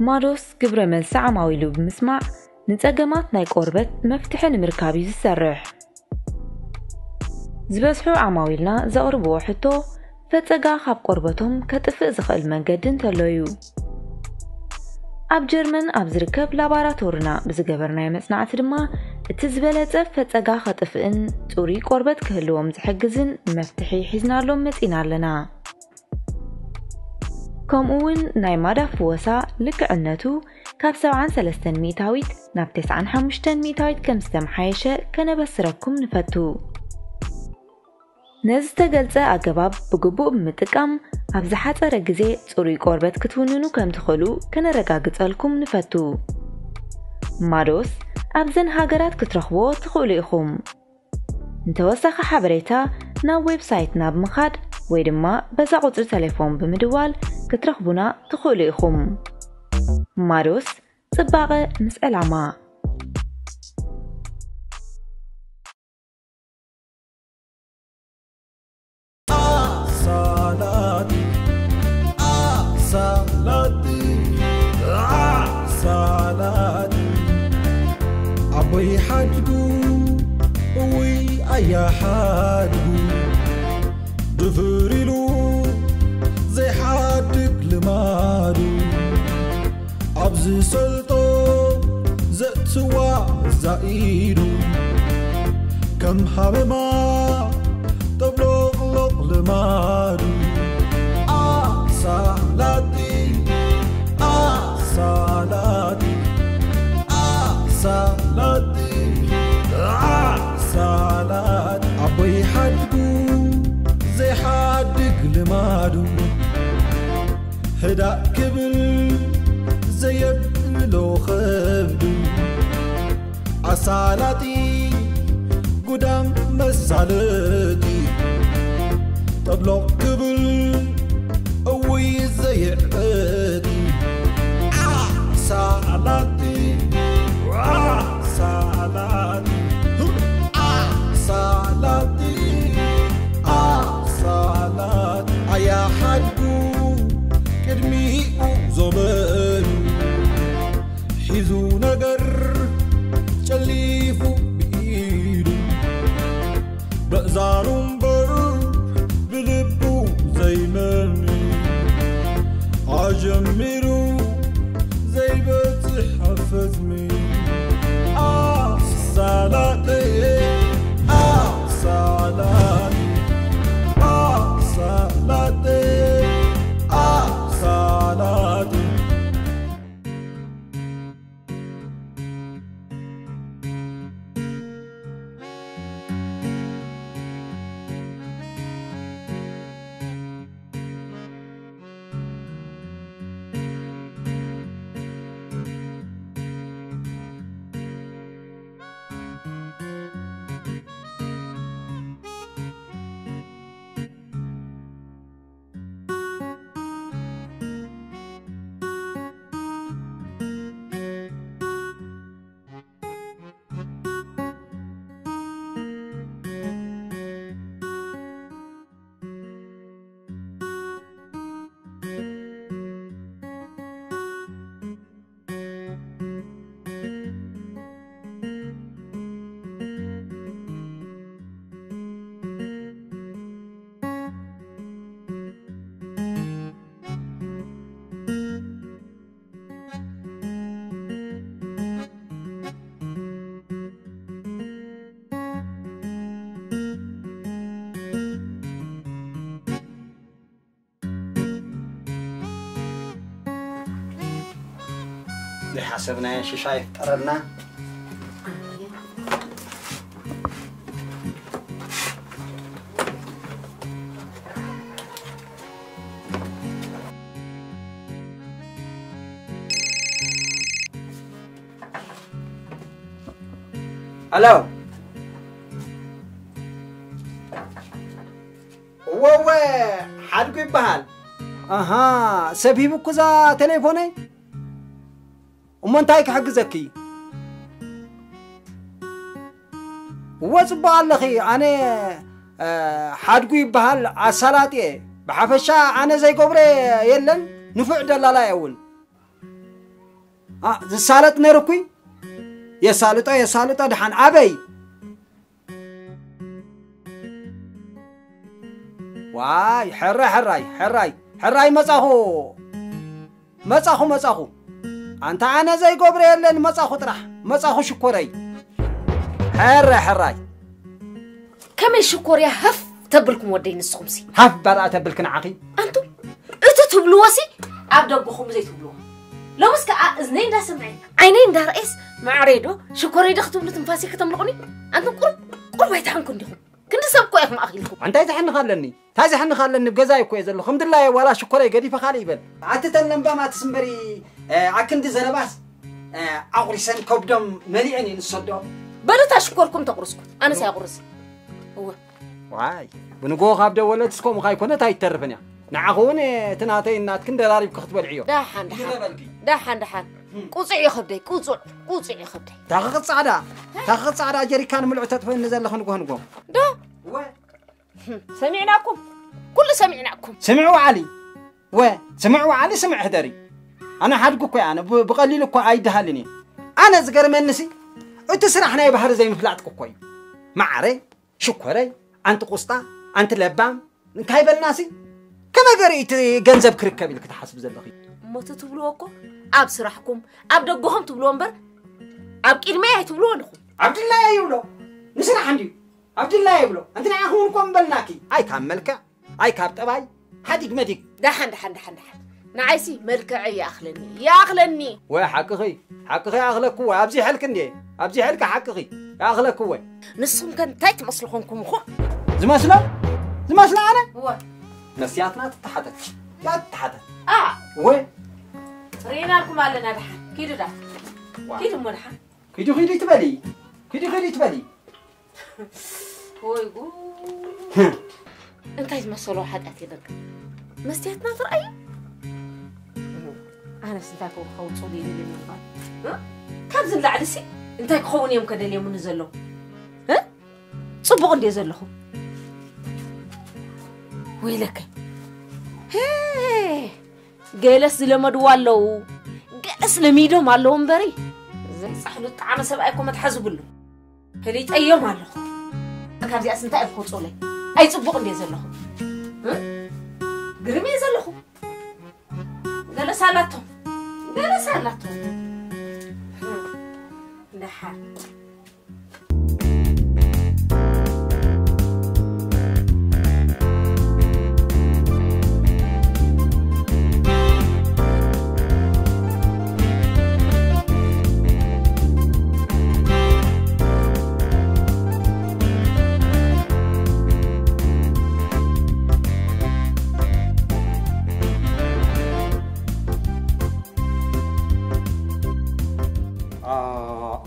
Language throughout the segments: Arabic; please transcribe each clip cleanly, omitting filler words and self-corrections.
ማዶስ ግብረ መልስ ዓማዊሉ ብምስማዕ ንጸገማት ናይ ቆርበት መፍትሒ ንምርካብ እዩ ዝሰርሕ ዝበዝሑ ዓማዊልና ዘቕርብዎ ሕቶ ፈጸጋ ካብ ቆርበቶም ከጥፍእ ዝኽእል መንገዲ እንተለዩ ኣብ ጀርመን ኣብ ዝርከብ ላቦራቶሪና ብዝገበርናዮ መጽናዕቲ ድማ እቲ ዝበለጸ ፈጸጋ ከጥፍእን ጽሩይ ቆርበት ክህልዎም ዝሕግዝን መፍትሒ ሒዝናሎም መጺና ኣለና ከምኡውን ናይ ማዳፍ ወሳ ልክዕነቱ ካብ 73 ሚታዊት ናብ 95 ሚታዊት ከም ዝተመሓየሸ ከነበስረኩም ንፈቱ ነዚ ተገልጸ ኣገባብ ብግቡእ ብምጥቃም ኣብ ዝሓፀረ ግዜ ጽሩይ ቆርበት ክትውንኑ ከም ትኽእሉ ከነረጋግጸልኩም ንፈቱ ማዶስ ኣብዘን ሃገራት ክትረኽብዎ ትኽእሉ ኢኹም እንተወሳኺ ሓበሬታ ናብ ዌብሳይትና ብምኻድ ወይ ድማ በዛ ቁጽሪ ቴሌፎን ብምድዋል ክትረኽቡና ትኽእሉ ኢኹም ማዶስ ጽባቐ ምስ ዕላማ أبوي حدقو وي أيا حدقو دفريلو زي حدق لمادو أبزي سلطو زتوا زايدو كم حبما تبلغ لق لمادو صلاتي صلاتي صلاتي صلات أبوي حدقو زي حدق لمادو هدا كبل زي يبلو خبدو صلاتي قدام مسالتي تبلغ كبل أوي زي عقدي صلاتي صلاتي صلاتي صلات يا حدو كدمي زمان حيزو نجر شليفو بإيدو بأزارهم بر بلبو زي مني عجمرو زي بتح حفظني صلاتي صلاتي صلاتي صلاتي حسبنا شي شايف قررنا الو ووو حدكو يبحال اها سبيبو كذا تليفوني ومن تايك حق زكي وصبا لخي انا حدكو يبحال عسلاتي بحفشا انا زي قبري يلن نفع دلالا يول زسالت نركوي يسالطو دحان أبي واي حراي مصاخو أنت أنا زي قبريل لأن مصاخو شكوري حراي كم الشكور يا هف تبلكم ودين السخمسي هف برا تبلكن عقي أنتم تبلوا وسي عبدكم زي تبلوا لو مسك أذنين دا سمعين عينين دا رئيس معريدو شكوري دختم لتنفاسي كتملقني أنتم قرب يتحنكم ديهم كنت سبكو إخ ما أخيلكم أنت يتحن خالني تازي حن خالني بجزاي كويس الله الحمد لله ولا شكوري قدي فخالي بل عتتلم بما تسمبري عكندي زنباس أغرسن كوبدم مليئني نصدق بلو تشكركم تقرصكم أنا سأقرص هو واي بنقول خابد ولا تسكم خاي كنا تاي ترفني نعقون تناتي النات كن دراري بكخت بالعيو دحان قوصي يخبدي قوصي يخبدي تاخذ صعدا جري كان ملعوتات فين نزل نقول دا سمعناكم كل سمعناكم سمعوا علي سمع هدري انا حدكو انا بقليل كو ايدهالني انا زغر منسي وتسرحنا يبحر زي مفلعتكو كوي معري شكري انت قسطا انت لبام كاي بالناسي كما قريت جنزب كركب لك تحسب زلخي موت تبلوكو اب سرحكم اب دغهم تبلون بر اب قدمه تبلون عبد الله يبلو نسرح عندي عبد الله يبلو انت نعهون كم بلناكي اي كان ملكه اي كاب طباي حديق مديك دحن نعيسي مركعي يا اخلني وي حقخي اغلك هو ابزي حلك اندي ابزي حلك حقخي اغلك هو نسهم كان تاي تمصلخونكم خو زماسله انا هو نسياتنا تتحدث يا تتحدث وي رينا لكم علينا دحن كيدو دا كيدو مرحا كيدو تبالي وي جو انت تمصلوا حداتي ذاك مستياتنا ترأي أنا سنتاكو خوت صديقي لي كم زل عدسي انت خوني يوم كذا اليوم نزلوا ها صبغوا اللي زلهم ويلك هي جلس لما دوالو جلس لميدو مالهم بري زي صحلو طعام سبعكم ما تحزبوا له هليت ايام مالو كان زي اسنتا ابخو صولي اي صبغوا اللي زلهم ها قرمي زلهم جلس علاتهم نحا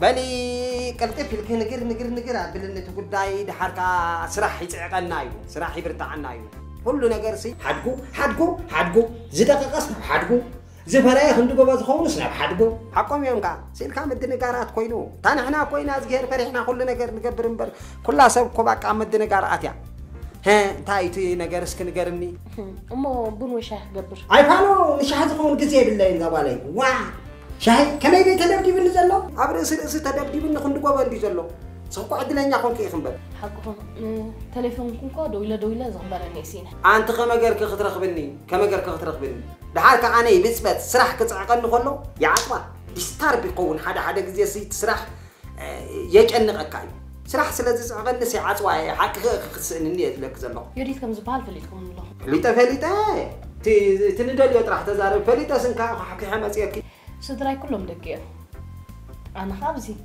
بلي قلتف لك نقر عبلنه تقداي دحركا سراح يصعقنايو سراح يبرتعنايو كل ነገር سي حدقو زدققس حدقو زفراي خندقو بزخونس ناب حدقو حقوم يومكا سيلكا مدنغارات كوينو تانحنا كوينا زغير فرحنا كل ነገር نقبر انبر كلها سب كو باقا مدنغارات يا تايتي ነገር اسك نقرني امو بن وشاه قبر اي فالو نشاه زخون غزي بالله زبالي وا شاي كم يبي تدبدب نزلوا عبر سلسلة تدبدب نخون دقوا بندي زلوا سوق عدلنا يكون كي خنبل حقهم تليفونكم كود ولا زغبرني سينا أنت كما جرك خطرخبني دحالك أنا بسبت سرح كتصعقن خلو يا عطوا يستار بيقون حدا جزء سي تسرح يجأنق أكاي سرح سلازز عقن سي عطوا حق خسنني لك زلوا يريد كم زبال فليتكم الله فليتا تندل يطرح تزارب فليتا سنكا حكي حماس يكي صدراي كلهم دقيق أنا خابزي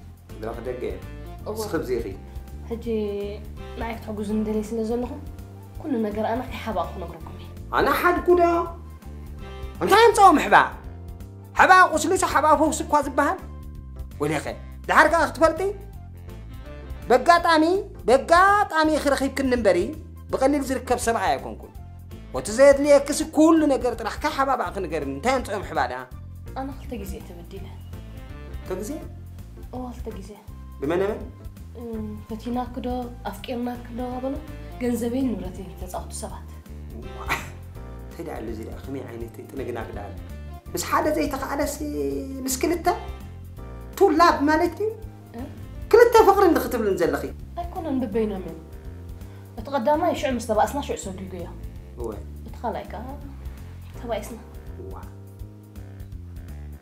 لا دقيق خبزي خي هجي معك تحجز ندرس نزلهم كل نجار أنا كحبا أخو نقركم أنا حد كده أنت هنصوم حبا وصلت حبا فوق سكواز بهان ولا خير ده حركة أختفلتي بقات أمي خرخيب كننبري بقلل زركب سبعة يكون كل وتزيد لي كس كل نجار ترح كحبا بقى نجار أنت هنصوم حبا ده أنا خلت جزء تبديله تجزء؟ خلت جزء بمعنى فتينا كده أفكارنا كده قبله جنزبين نورتين تسعة سبعة تدعي اللي زي خمي عيني تنقنا كده بس حدا زي تقعدس مسكلته طلاب مالتي كلتا فقر نختب لنزلخي أيكون ببينا من تقدمها يشع مستبقسنا شو سوديقيا هو تخليك تبقسنا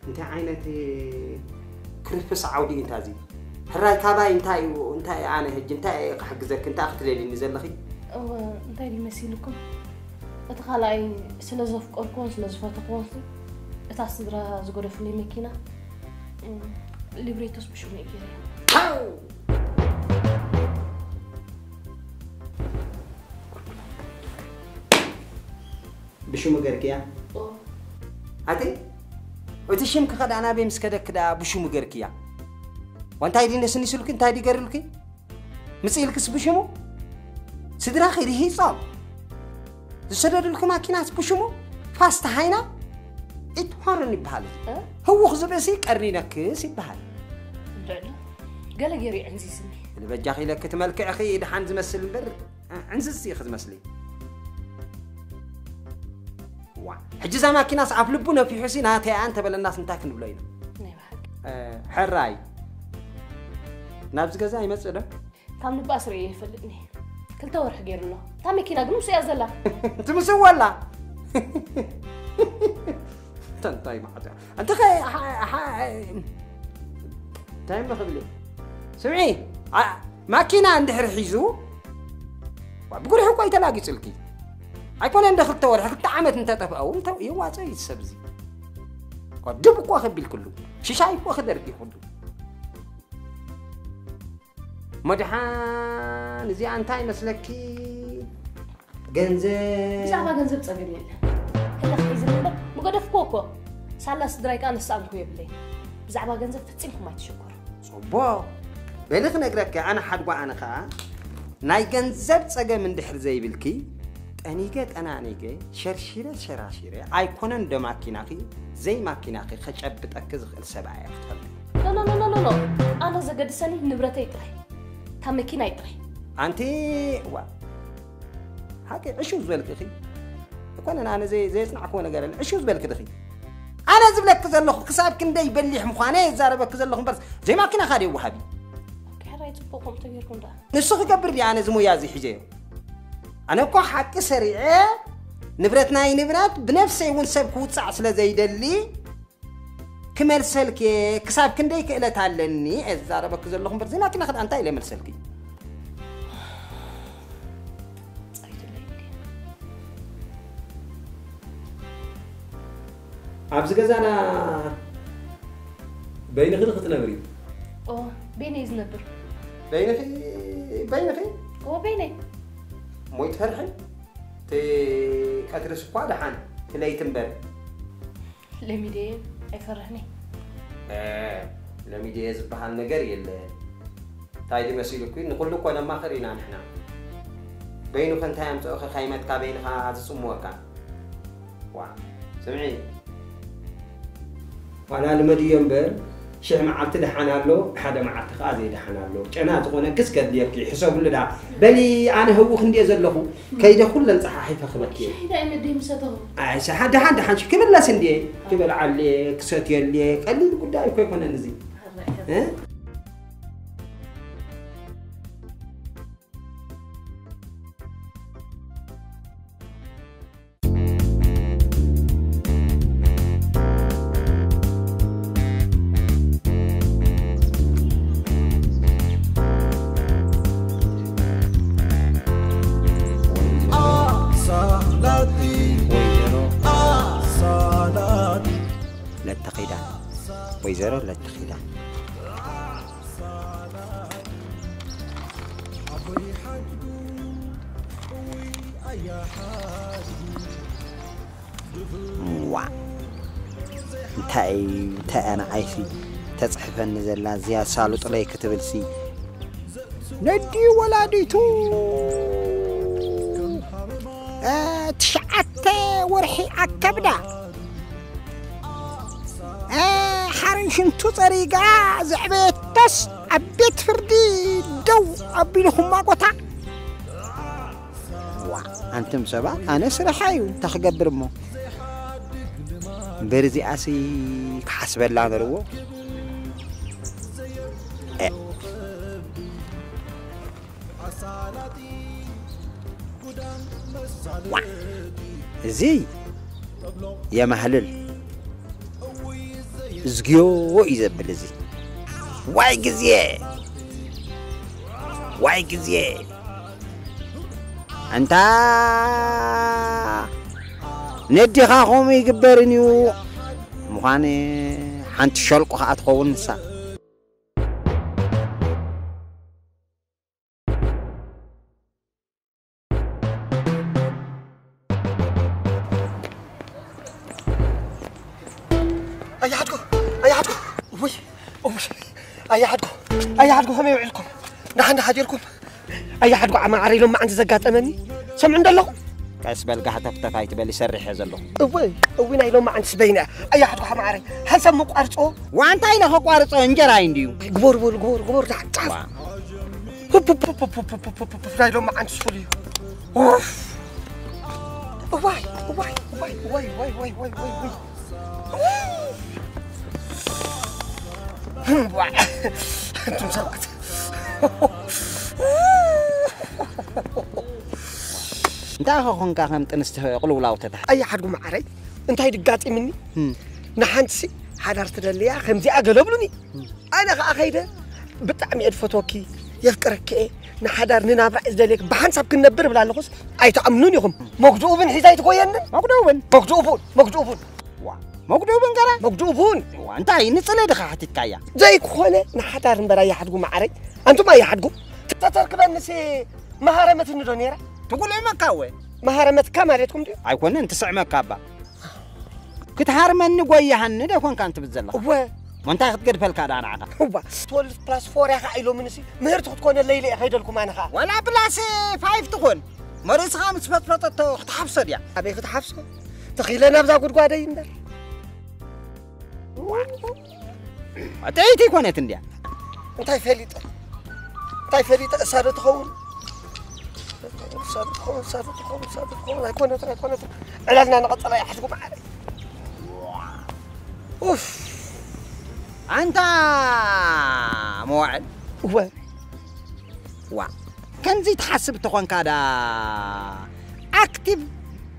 انت عينت كرفس عودي انت زي هراي كاباي انت انا هج انت حجزك انت اخت لي نزلخي انت اللي مسيلكم تخلي سلازف قرقون سلازف تقونسي اتصدر زغرف لي ماكينه ليبريتوس بشو نيجي بشو مغرك يا هاتي وتشم كخد انا بمسكدك كدا بشو مغرك يا وانت هيدي نسني سلك انت هيدي غيرلك مسيلكس بشمو سدرا خير هي صاب زسدد لكم ماكينات بشمو فاست هاينا اتحرني بحالي هو خزبسي قرينك سي بحال قال جري عنزي سني اللي بجاخي لك تملكع اخي دحان زمسل البر عنزسي خذ مسلي حجزا ماكينه صعب لبنا في حسين هاتي انت بل الناس نتاكن بلاينا حراي نابز غزا يمصله كم نباسري يفلقني كلتا ورح غيرنا تا ماكينه غنو سيازلا تمسولا تنطي معتا انت تايم بخبلي سمعي ماكينه عند حرحيزو بقول حكوا يتلاقي سلكي ايكون عند دخلت ورح كنت عامت انت طفقوا انت يواصي يسبزي قدبك واخد بالكله شي شايف واخد رقي خدو مدحان زي انتاي مسلكي ገንዘብ زعما ገንዘብ ጸገም የለ هلا خيزنا مقدف كوكو سالاس درايك انا سامكو يبلي بزعما ገንዘብ تتصيمكم ما تشكر صبا بلخ نغرك انا حدوا انا خا ناي ገንዘብ ጸገም እንድሕር ዘይብልኪ ጠኒገት انا نيجي شرشيره ايكونن دماكيناخي زي ماكيناخي خጨብጠክ ዝኽእል ሰብኣይ ይختل لا لا لا لا لا انا زقدسني نبرتي يطري تا ماكينه يطري انت وا حكي عشو زبلك اخي يكون انا زي صنعكو ነገር عشو زبلك دخي انا زبلك زلخ حسابك ندي يبلح مخانه يزاربك زلخ بس زي ماكينه خادي وحبي كحرايت بوكم تغيركم ده نسخ قبر لي انا زمو يازي حجي انا كو حق سريع نبرتنا نبرات بنفسي ونسبك وتصع سلا زيدلي كمل سلكي حسابك ندي كيلت علني ازاربك زلخ بس زي ماكينه خد انت الى مرسلكي عبز غزانا بين غير خطنبري بيني يزنبر بينخي هو بيني مويت فرحي تي كاترس قاد حان تلاقي تنبر لميدي يفرحني لميدي يزبحال نجار يلا تايدي مسيلكوي نقول لكم انا ما خرينا نحن بينو كنت هام تاخ خيمت كابين هذا سموكا وا سمعي وانا المديوم بر شيء معلت دحنا له حدا معلت خازي دحنا له انا تقونه كس كديك حساب لدا بلي انا هو خندي زلخو كيده كل انصحاحي فخبك هيدا امدي مسته اي حدا حنش كبلا سندي كبل عليك ست يليك قال لي قداي كيكون نزي ها ويزارو لا تخيلان وا انت انا عايشي تصحفن زلا زيا سالو طلي كتبلسي ندي ولاديتو تشعت ورحي عكبدا حرنشنتو طريقة زعبيت بس عبيت فردي دو عبي لهم ما قطع أنتم سبع أنا سرحايو تخقبر مو برزي أسي كحسب الله نروه زي يا مهلل زجيو يزبل زي واي جزيه أنت ندي خاهم يقبرنيو مخاني حنت شلق خات خون نسا أي حدكم وي أي حدكم هم يوعلكم نحن حاجركم أي حدكم عم عريلهم ما عندي زقات أمني سمع عند الله كاسبل قحت فتفايت بل يسرح يزلو وين أيلهم ما عندي سبينا أي حدكم عم عري هل سمو قارصو وانت أيلا هو قارصو انجرا عنديو قبور تعال أيلهم ما عندي سوليو واي انتم سرقت انت اخون كاهم تنسته قلولاو تتح اي حد معري انت هاي دقاطي مني نحنتسي حدار تدليا خمزي اغلبلني انا اخيده بطعمي ادفتوكي يفكرك ايه نحدار ننابع ازدليك بحنسب كنبر بلا لخص اي تامنون يخم مقدوبن حيزاي تقوين مقدوبن قرا مقدوبون وانت اي نصله دخا حتتكايا زي كونه نحدار نبر اي حدكم معري انتم اي حدكم تتركبن سي مهارمت ندونيرا تقول اي مكاوي مهارمت كاماريتكم دي ايكون انت سع مكابا كتهارمن قويهن ده كون كانت بتزلخ هو وانت تقد فلكا دانا هو 12+4 يا خايلو منسي مهرت تكون الليله هيدلكم انا خا ولا بلاس 5 تكون مريس 5 فتفطت تحبسد يا ابي تحبسه تخيلنا بذا غدغاده يندر اتيتي كونت انديا انتي فليط اساره تخون كونت علنا نقطع يا حدكم علي اوف انت موعد هو كان زي تحسب تكون كادا اكتيف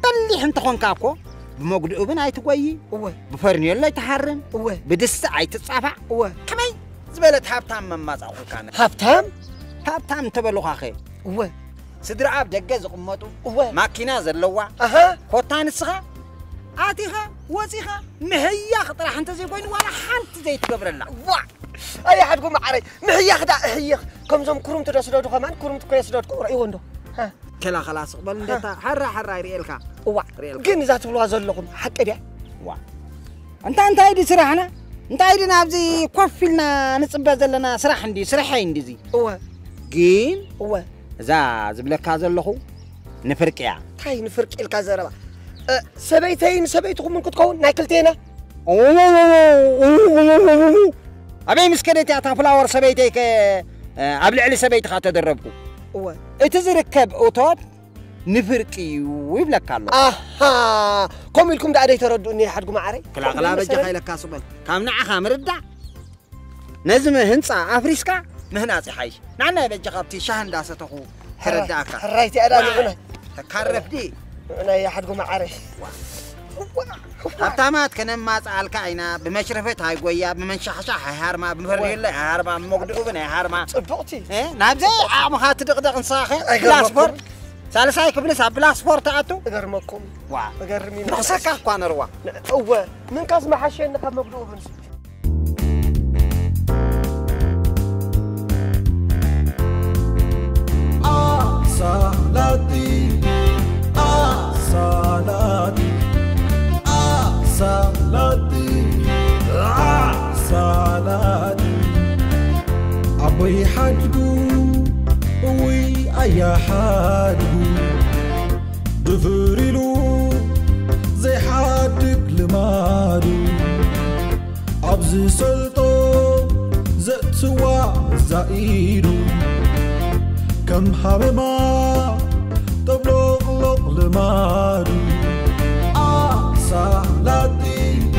بلي انت تكون كاكو بمقدوبن اي تقوي هو بفرنيل لا يتحرم هو بدس اي تتصافع هو كمي زبلت هابتام مماصاو كان هابتام تبلو اخي هو سدر عاب دغ زقمطو هو ماكينه زلوا اها كوتان سخا اتيها وزيها مهيا خطر انت زي كوين ولا حنت زي تقبرنا اي حدكم معري مهيا خدا هي كم زم كروم تدسدو كمان كروم تكيسدو قرأي وندو ها كلا خلاص قبل انت حرا ريالكا جن ذات بلوا زلكم حق دي انت هيدي سرحنا انت هيدي نابزي كوفيلنا نصبا زلنا سرح عندي سرحي عندي هو جين هو ذا زبلكا زلخو نفرقيا تاي نفرق الكازربا سبيتكم من كتكون ناكلتينا ابي مسكنتي اتا فلاور سبيتك ابلع لي سبيت خا تدربكو هو اتزركب اوتوب نفرقي ويبلك الله اها كم لكم دا ادي تردوني حدكم معري كلا غلابه خايلك كاسبل كامنا خامردا نزم هنصا افريسكا مهناصي حي نعنا بجي قبتي شهن داستخو ترداك رايتي اداني هنا تكرف دي انا يا حدكم معري حتامات كان ما صالك عينا بمشرفت هاي قويا بمنشحشح هارما بمفريل هارما مقدوبن هارما صبقتي نابزي عمها تدقدق نصاخي بلاسبور ثالثاي كبلس بلاسبور تاعتو غرمكم غرمي نقصك كان روا هو من كاس ما حشينا كم مقدوبن صلاتي صلاتي صلاتي أبي حدقو وي أي حدقو بفريلو زي حدق لمادو أبزي سلطو زتوا زايدو كم حبما تبلغ لمادو صلاتي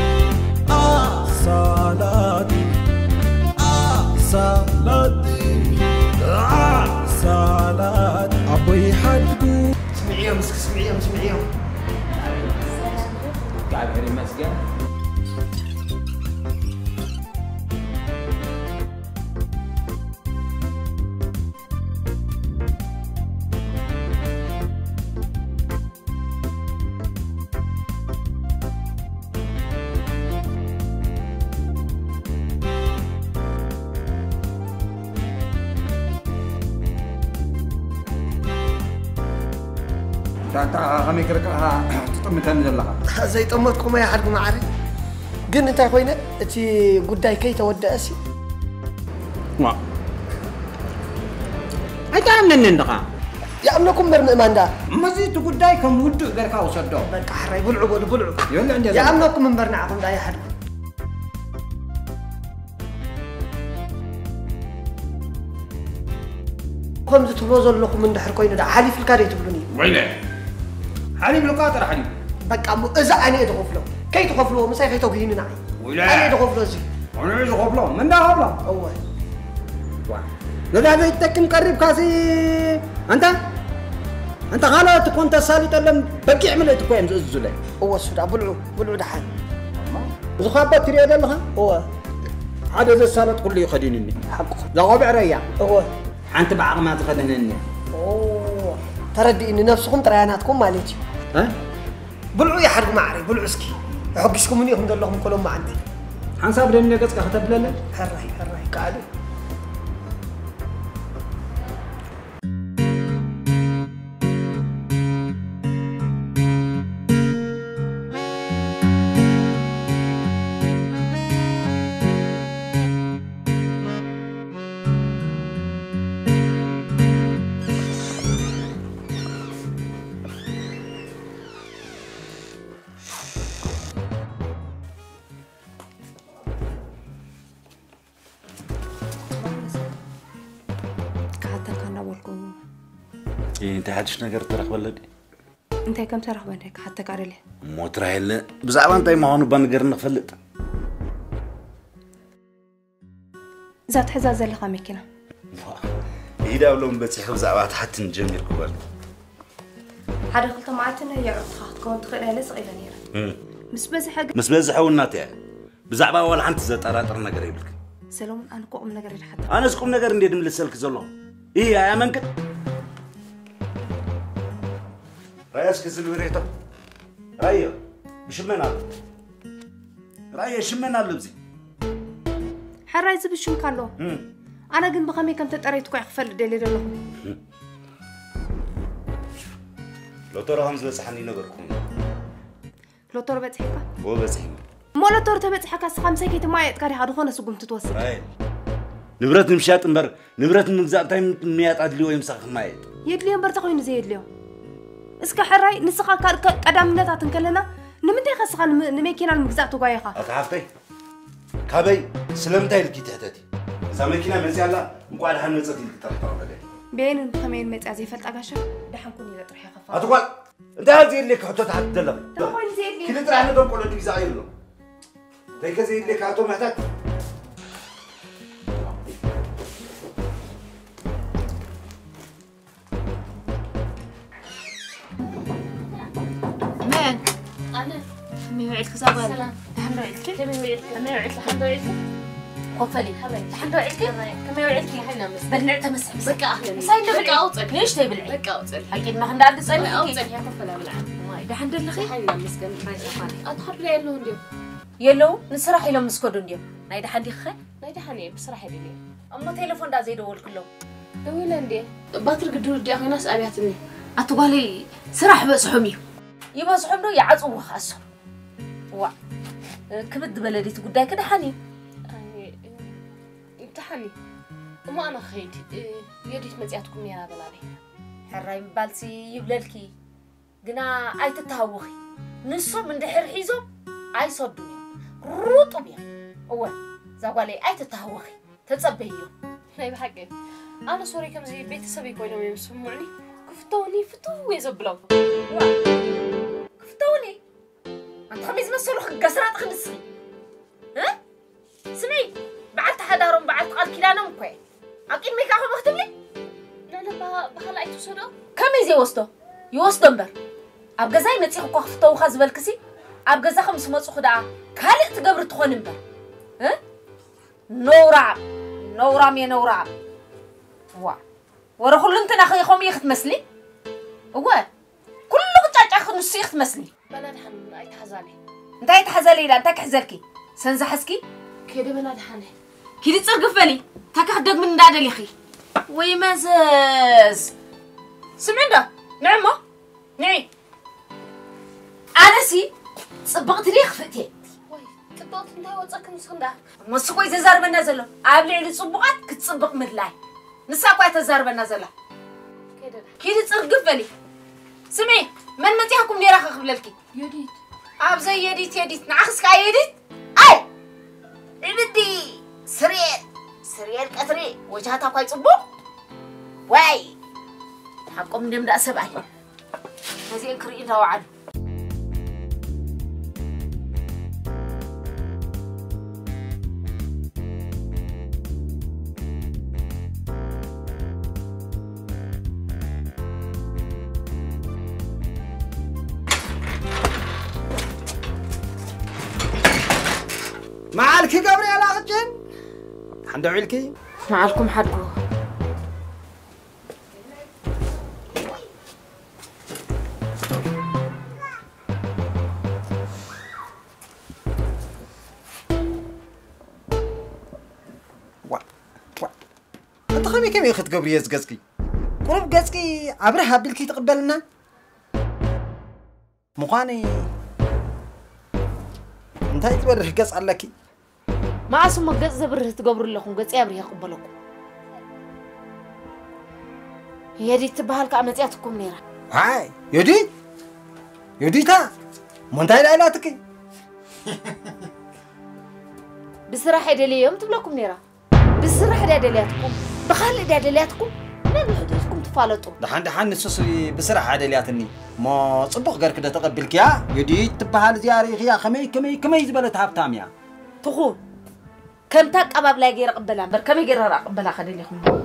مسمعيهم قاعد هري مسجد تا همي كركها تطمتني لها زي طمتكم يا حد معري قلنا انت خوينا تي قداي كي تودى اسي ما اي تعمل نندقا يا امنكم مرمئمان دا مزيت قداي كم ود غيركا وصدو بقى حري بلعوا يلا عندي يا امنكم من برنعكم دا يا حد خمسة تبوزوا لكم من دحر كوينة دا حالي في الكاري تبلوني وينه حالي بالقاطر حالي بقى إذا أنا أدخفله كي تخفله مساي خيتو كهين نعي أنا أدخفله زي أنا أدخفله من ده خفله أول لا ده يتكن قرب كاسي أنت غلط كنت سالت لم بقي عملت كوين زلزلة هو السودا بلعو دحان زخابة تريد لها هو عاد إذا سالت كل يخدينني حقه زغاب ريا هو أنت بعق ما تخدينني أوه تردي إن نفسكم ترياناتكم مالتي ها بلعو يا حرق معري بلعو اسكي حقشكم مني هم دلهم كلهم ما عندي حنساب لين نقص كتب لنا هراي قاعدوا انت حدش نقدر ترخ ولدي انت كم ترخ بنك حتى قارله مو تراهل بزعبان انت ما هون بنقدر نفلط ذات حزاز اللي خامكنا يدا ولهم بتصيح بزعبات حتى نجمر كبر حدا خلطه معتنا يعرف تكون تخيل لسه غير نيره مس بزح وناتي بزعبا ولا حنت زطراطر نغير يبلك سلام انا قوم نغير حتى انا اسكم نغير ندي دملسلك زلو ايه يا منك رايس كزل وريته رايو بشمنا رايو شمنا لبزي حراي زب شو كالو انا كن بخمي كم تطريت كو يخفل دلي دلو لو ترى همز بصحني نغركم لو ترى بتصحيكا هو بصحي مو لو ترى تبصحكا 5 كيت ما يتقاري هذا خونه سقم تتوسد راي نبرت مشات امبر نبرت مغزا تايم ميات ادلي ويم سخ ماي يدلي امبر تخوين زي يدلي اسكا حراي نسخا قدامنات تنكلنا نمنتي خسخا نميكينا المغزاتو غايخا اتعفتي كابي سلمتاي لكي تهتتي اذا ماكينه مزي الله مقعد حنصت يتطرطر عليه بين خمين مصا زي فلط اغاشا دحنكون يلا طرحي خفا اتقول انت هذه اللي حطت تحت دلك تخوين زي كي تطرح ندم كل دي زايرلو ديك زي اللي كاتو محتاج أنا مي وعد كسابال سلام دحن وعدك كمي وعدك الحمد لله قفلي الحمد لله كمي وعدك حنا مس بنعت مسح بقى سايل بقى اوصل ليش تبي بالعيد بقى اوصل اكيد ما خندي عند صايل اوصل يا قفله بالعيد ماي دحن دلخي حنا مسكن رايح خالي اضحر لي له نديو يلو نسرح لهم مسكودو نديو ناي دحن دي خي ناي دحن بصراحه دي اما تليفون دا زي دول كله دويل اندي باتر قدو دي اخي ناس ابياتني اتقالي سرح بصحمي يبصحم دو يعصو خاص وا كبد بلديت قداي كده حني امتحاني وما انا خيد يديت مزياتكم يا بلالي حراي بالسي يبللكي غنا اي تتهوخي نصو من دحر حيزو اي صدوني روطو بيا هو زغالي اي تتهوخي تتصبيو ناي بحقي انا سوري كم زي بيت سبي كوينو يسمعني كفتوني فتو يزبلو كفتوني انت خميس مسلو قسرات خنسي ها سمي بعت حدارهم بعت قال كلانهم كوي اكيد ميكا خو مختم لي لا بخلا اي توسدو كم يزي وسطو يوسطو امبر أبجزاي متيخ كوختو خاز بالكسي أبجزا خمس مصو خدعة كهلق تقبر تخون مبر ها نورام يا نورام ورا كل انت ناخذ يخوم يخت مسلي هو كل قطع اخذ نص يخت مسلي بلد حن اي تحزالي انت اي تحزالي لا انت كحزلكي سنز حسكي كده بلد حن كده تصرقف لي تاك حدق من دادل يا اخي وي مازز سمعنا ده نعمه نعي انا سي صبغت لي خفتي وي صبغت انت وصك مسخندا مسكوي تزاربنا زلو ابلي علي صبغات كتصبغ مدلاي نساقوا تزاربنا زلا كده تصرقف لي سمعي من متيحكم ديرا خبللكي يديت ابزي يديت نعخس كاي يديت اي عبدي سرير قطري وجهاتا كاي صبو واي حقوم دم دا سبعي هذه كري توعد معالك جبريل أخجن حمد عيلكي معالكم حدو أنت خمي كم ياخد جبريل زجزكي قرب جزكي عبرها بالكي تقبلنا مقاني أنت تبرح جز علىكي ما اسمه قص زبر تقبر لكم قص يابر يقبلكم هي دي تبهال كامتياتكم نيرا هاي يدي تا منتهي لعيلاتك بصراحة دليلهم تبلكم نيرا بصراحة دليلاتكم بخلي دليلاتكم من حدودكم تفالطوا دحان نسوسي بصراحة دليلاتني ما صبغ غير كده تقبلك يا يدي تبهال زياري يا كمي زبلت هابتام يا تخون كم تاك أباب لا غير قبلها بركم غير قبلها خلي لكم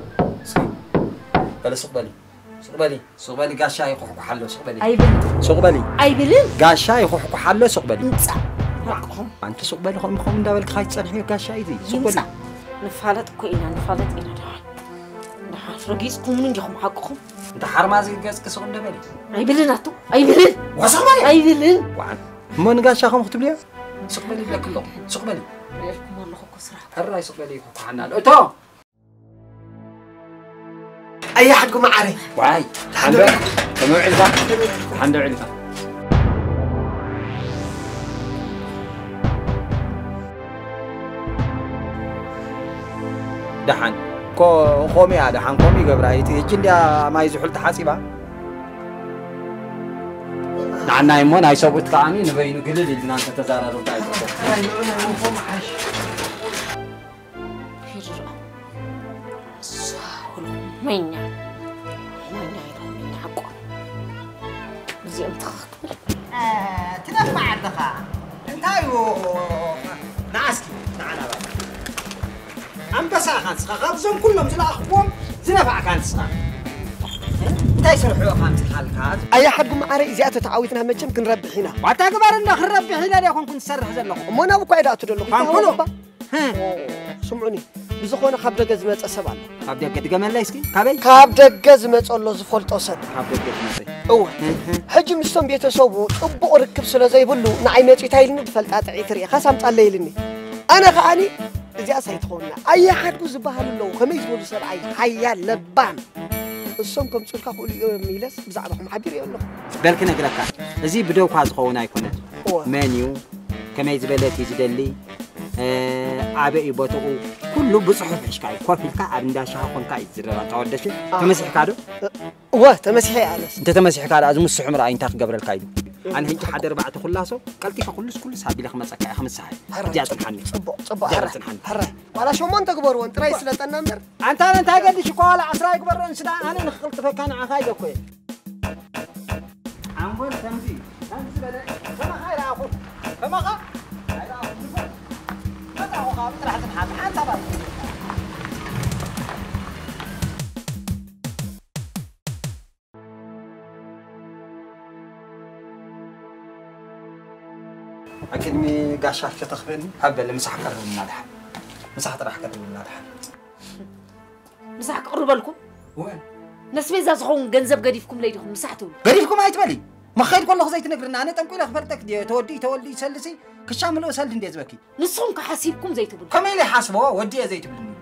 بلا سقبلي قاشا يخوك حلو سقبلي أي بلين قاشا يخوك حلو سقبلي انصا انت سقبلي خم دابلك خايت صنحي قاشا يدي سقبلي نفالت نفالت إنا ده رجيسكم من عندكم حقكم انت حرمازي قاسك سقم دابلي أي بلين وسقبلي أي بلين من قاشا خم اختب لي سقبلي لك الله سقبلي لكم والله كسرة الرأي سقبلي حنا الأتو أي حد معري وعي الحمد لله دحن خومي هذا دحن خومي قبرايتي جندي ما يزحل تحاسبها نعنا يمون هاي سويت كامي نبين قليل إذا أنت تزارع ربعي مين حقه زي أنت تنفع الدخا أنت أيوه نعسكي تعال بقى أم بس أخانس خبزهم كلهم زلا أخوهم زنفع كانس أنت يسرحوا خانس حالك أي حد معري زيادة تعاويتنا مجم كنربح هنا وتكبر إنه خرب هنا ليكون كن سرح زلهم ما نبغى قاعد أتدلق كله سمعوني بزخونه خاب دجز مت أسبع خاب دجز جمال ليسكي كابي خاب دجز مت الله زفولت أسد خاب دجز مت أوه حجم السم بيتسوبو طبق ركب سلا زي بلو نعيمة يتايلني بفلتات عيتري خسمت الليلني أنا خاني زي أسيتخونا أي حد جوز بهاللو خميس بولي سبعي حيا لبان السم كم تقول كقول ميلس بزعلهم حبير يقول له بالكنا قلقا زي بدو كاز خونا يكون منيو كما يزبلت يزدلي عبئي بوتو كله بصحف عشكاي كوفيلكا عبندا شاخون كاي زرا تودش تمسح كادو واه تمسحي على انت تمسح كاد ازم السحم راي انت قبر الكايدو انا هيك حد ربعه خلاصو قلتي كل ساعه بلا 5 ساعات جاتن حني صبع حره ولا شو ما انت قبر وانت رايس لتنمر انت قد شكولا 10 قبر انسدا انا نخلط فكان عخايده كوي عمبل تمزي بلا كما خير اخو كما خا هذا هو قابل راح تنحب حتى بقى أكلمي قاشة كتخبرني هبل مسح قرب من الحال مسح طرح قرب من الحال مسح قرب لكم وين نسبي إذا زخون جنزب قريفكم ليدكم مسحتوا قريفكم هاي تبالي ما خير كل خزيت نقرنا أنا تنقول أخبرتك دي تودي سلسي كشامل وسال دي زبكي نصهم كحاسيبكم زي تقول كم اللي حاسبه ودي زي تبلني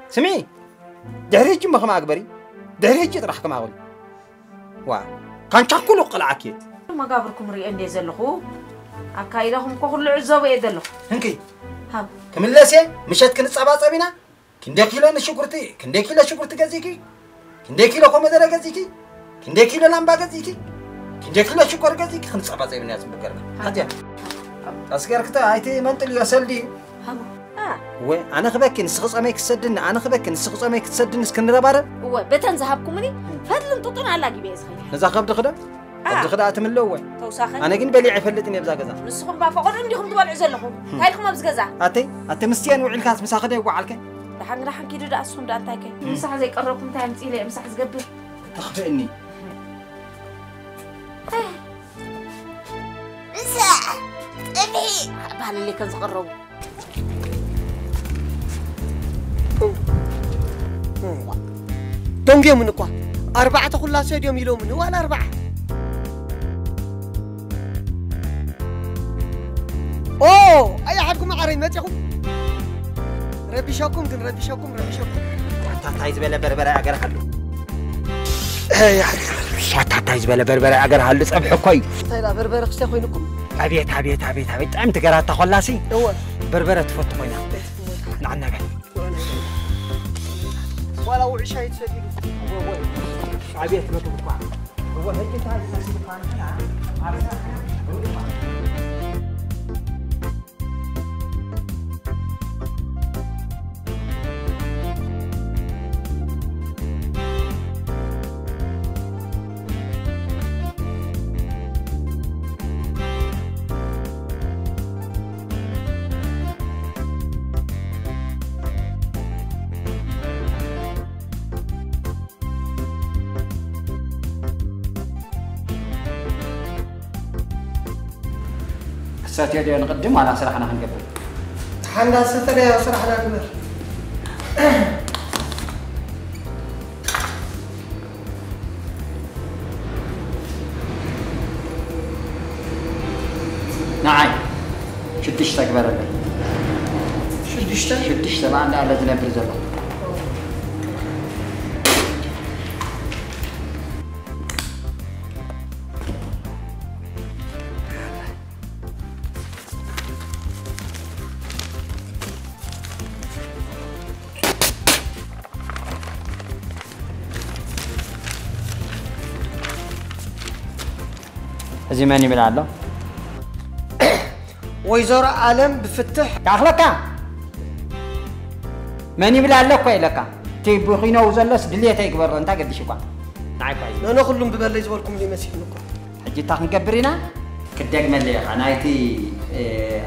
سمعي دهريج ما خما أكبري دهريج طرح كما أقول وا كان شكله قلعكيت ما قابركم ريان دي زلخو أكايدهم كل عزوة يدلخ هنكي هم كملاسي مشات كنت صباصبينا كندي كيلو نشكرتي كندي كيلو شكرتي غزيكي كندي كيلو كومدر غزيكي كندي كيلو لامبا غزيكي كندي كيلو شكر غزيكي خنت صباصبينا يا سبكرنا هاتيا أسكركتا هايتي منطل يسلدي هم وي أنا خباك نسخص أميك تسدن أنا خباك نسخص أميك تسدن اسكندر بارا هو بتن ذهبكم مني فضل تطن على جيبي اسخي نزا خبد خدا خبد خدا أتملو وي توساخن أنا جن بلي عفلتني بزا غزا نسخم بافقون عندكم تبع عزلكم هايلكم ابز غزا أتي مستيان وعلكاس مساخده يوعلك دحن كيدو داسهم دانتاكي مسح زي قربكم تاع مصيله مسح زغبر تخفئني مسح ابي بحال اللي كان زقربوا دونجي منكوا 4 خلاص يوم يلو من ولا 4 اوه اي حدكم عريمت ياكم ربيشاكم ربيشاكم تايز بلا بربره اگر حلو يا حد تايز بلا بربره اگر حلو صبح كوي تايلا بربره خشته خوينكم ابيت طعم تقرات خلاصي هو بربره تفوت خوينا نعنا ولا وعشا يتسديد ابيت ما تبقى هو هيك تايز ساتي دي نقدم على سرحنا هنقبل حنا ستر يا سرحنا كبر نعم شدش تكبر لي شدش ما عندها على زنب الزرق زي ماني بالعدل ويزور عالم بفتح كاخلك ماني بالعدل كوي لك تيبو خينا وزلس دليته يكبر انت قد شقا نعي كويس انا كلهم ببلي زوركم لي مسكنكم حجي تاخ نكبرينا كدق ملي انا ايتي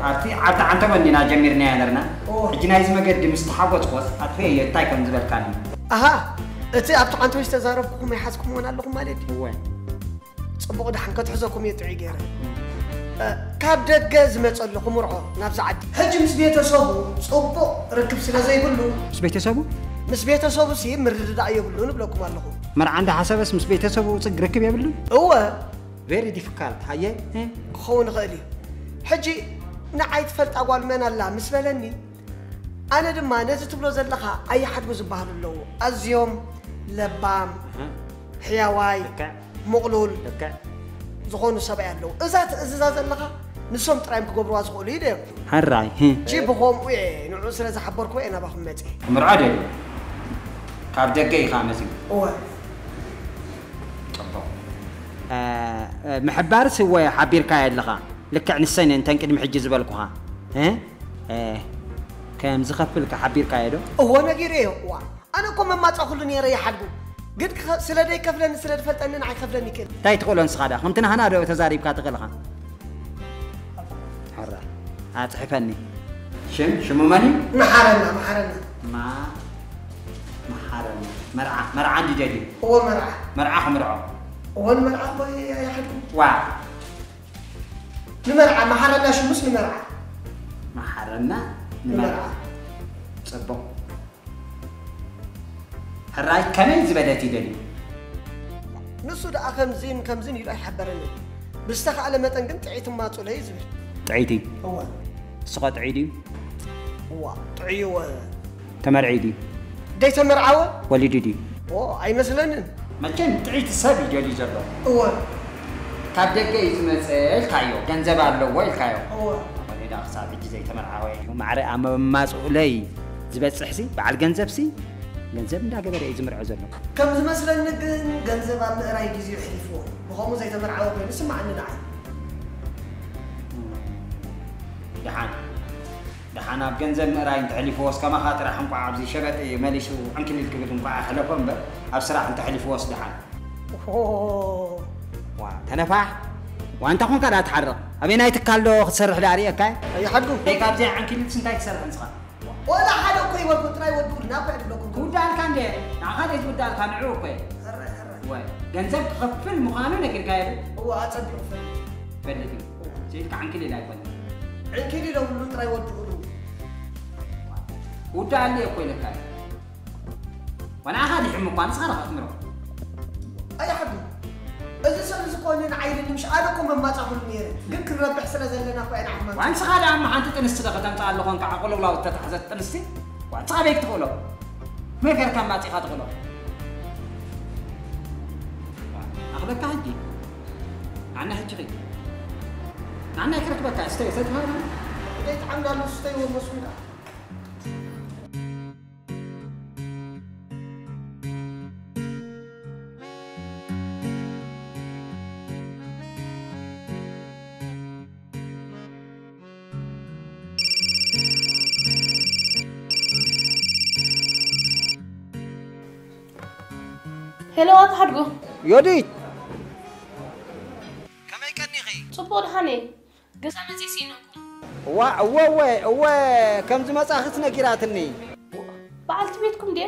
عرفتي انت مننا جميرنا يالرنا حجينا يز مقد مستحوت قوس عرفتي يتاي كم زبل كان اها اتي ابطع انتو استزاربكم يحاسكم وانا لكم مالتي وين صبغ دحن كتحزكم يطعي غيره كاب دغ زمصلكم مرعو نابز عدي حج مس بيتسبو صبو ركب سلا زي بلو مس بيتسبو سي مرد يبلو نبلكم اللكم مر عنده حسبس مس بيتسبو صق ركب يبلو هو فيري ديفيكالت هاي خون غالي حجي نعيت فلت اقوال من الله مس بلني انا دما نزت تبلو زلخا اي حد وزبحل له ازيوم لبام حياواي مقلول زخونو سبع يالو اذا زلخا نسوم طرايم كغبروا زخولو يدي حراي جيبهم وي نعو سلا زحبركو انا باخم متي مرعد كاب دقي خامسي هو محبارس هو حبير كايد لخا لك عن السنه انت انقد محجز بالكوها كم زخفلك حبير كايدو هو نغيري هو انا كوم ما تاخذني يا حدو قد سلدي كفلني سلد فلتني نعي كفلني كل تاي تقولون سخادا خمتنا هنا دو تزاريب كاتقلخا حرا هاتحفني شمو ماني محرنا ما مرعى عندي جديد هو مرعى هو المرعى يا حدو وا نمرعى ما حرنا شو مش نمرعى ما حرنا نمرعى صبو هراي كمان زبدتي دلي نسو دا كم زين يلا يحبرني بستخ على متن كنت عيت ما طول هي زبل تعيدي هو سقط عيدي هو طعيوه تمر عيدي دي تمرعوه وليدي اي مثلا ما كان تعيد السبي جالي جرب هو كاب دقي يزمصل كايو ገንዘብ አለው ወይ ካዮ هو ወኔዳ xሳብ እጅ ዘይ ተመርዓወ ማዕረ ማጽኡለይ ዝበጽሕ ሲ በዓል ገንዘብ ሲ ገንዘብ እንዳገበረ ይዝምርዖ ዘሎ كم زمسلن ግን ገንዘብ ኣብ ምዕራይ ጊዜ ይሕልፍዎ ብኸሙ ዘይተመርዓወ ኮይኑ ስማዕኒ ንዓይ دحان ኣብ ገንዘብ ምዕራይ እንተሕሊፍዎ እስከማ ኻጥራ ሕንቋ ኣብዚ ሸበጥ መሊሱ ዕንክሊል ክብል እንኳ ኣሕለፎ እምበር ኣብ ስራሕ እንተሕሊፍዎስ دحان تنفع وانت كون كذا تحرق ابينا يتكالو تسرح داري اكاي اي حقو هيك ابزي عنكي سنتاي تسرح نسخه ولا حدا كوي وركو تراي ودور نافع لكم ودان كان دي هذا يودان كان عوقي وي جنزب خفل مقانون لكن كاي هو اتصدق بلدي زيك عنكي لا يكون عنكي لو تراي ودور ودان لي كوي لكاي وانا هذه حمق وانا صار خمرو اي حقو إذا سألت كونين عيلين مش أنا كم ما تعمل ميرة قلت ربح سنة زلنا كوين عمان وأنت سخاد عم أنت تنسي لك تنتع اللغون كعقول ولا تتحزت تنسي وأنت سخاد تقوله ما غير كم ما تيجي تقوله أخذك هدي عنا هجري عنا كرت بتاع استوي سدها بديت عنا المستوي والمسؤولة هلو أتحرقو يوديت كم يكني خي صبور هاني قسم زيسينكم كم زي ما ساخسنا كيراتني بعلت بيتكم دي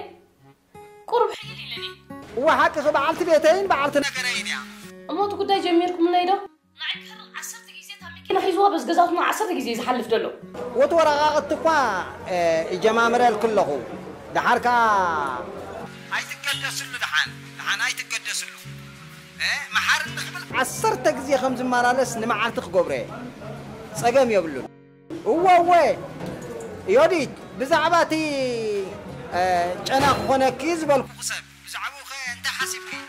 قرب حيلي لني حكى بعلت بيتين بعلت نقرين يا أما تقول دا جميركم ليدا معك هر 10 جيزة تامكينا حيزوا بس قزاتنا 10 جيزة حلف دلو وتورغاغت تقوا جمامر الكله دحركا هاي تقدس له دحان هاي تقدس له محار نخبل 10 جزيه خمس مرالس نمعرت خغبره صقم يبلون هو يوديت بزعباتي انا خونك يزبل قصب بزعبو خي انت حاسبكي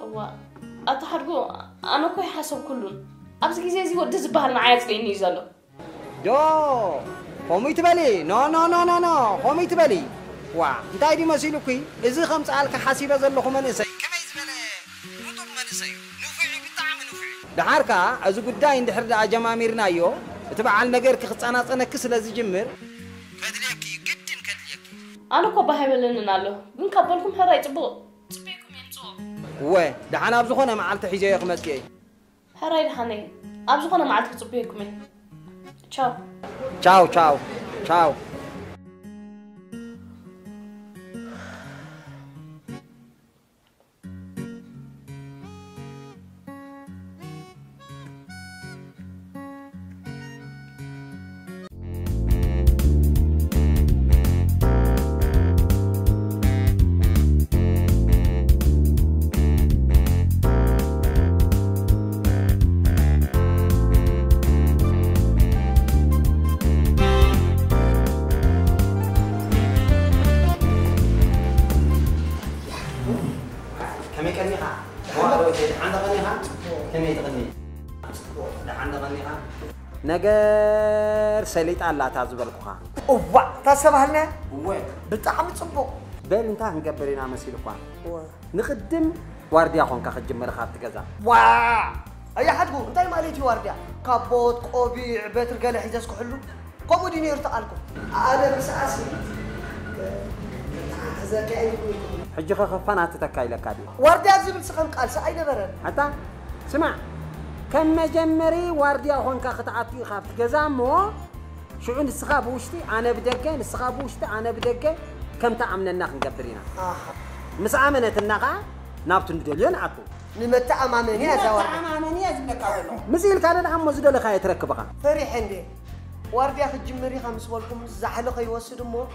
هو أتحرقو أنا كوي حاسب كلون أبز جيزة زي ودز بحالنا عايز ليني زلو دو قومي تبالي نو قومي تبالي انتاي دي مسيلوكي إذا خمس عالك حاسبة زلو خمانيسي كما يزبالي نطب منيسي نوفعي بطعم نوفعي دحاركا أزو قداي اندحر دا جماميرنا يو تبع النجار كخصانات أنا كسل أزي جمر كدليكي قدن كدليكي أنا كو بحاولن نالو من قبلكم هراي تبو تبيكم ينصو دحانا أبزخونا معالت حيجي خمسكي هراي دحاني أبزخونا معالتك تبيكم تشاو نجار سليت على تعزبلكوا تاسبهلنا بطعم صبو بل انت هنقبرينا مسيلكوا نخدم وارديا خونك خجمر خاطر كذا اي حدكو انتي ماليتي وارديا كابوت قبيع بيت رجال حجازكو حلو قوموا دينير تعالكم انا بس اسف زكاي حجي خفنا تتكاي لك هذه وارديا زبل سخن قال ساي نبرن حتى سمع كم مجمري وارديا هونك خطعتي خافت جزامو شعون السخاب وشتي انا بدقه السخاب وشتي انا بدقه كم تعملنا نقبرينا مسامنه النقا نابت ندلين عطو نمتع أمامني يا زوار أمامني يا زلك مسيل كان العم زدل خاي تركبها فريح عندي واردي أخذ جمري خمس والكم زحلق يوسد مو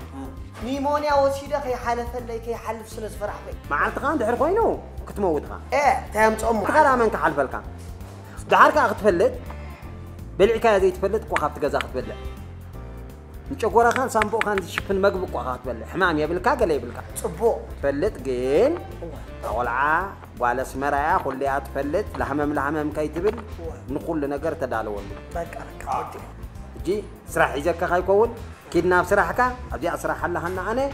نيمونيا وسيدة كي حلف اللي كي حلف سلس فرح بي مع التقان دحر خوينو كنت موتها إيه تهمت أمه تقرا منك حلف الكان دحرك أخذ فلت بالعكاية زي تفلت وخافت جزاخ تبلع نشوفورا خان سامبو خان شفن مقبق وخافت تبلع حمام يبلكا قال يبلكا صبو فلت جين ولعة وعلى سمرايا خليها تفلت لحمام كي تبل نقول نجار تدالو والله بك جي سرح يزك خاي كون كدنا بسرحك أبدي أسرح الله هنا أنا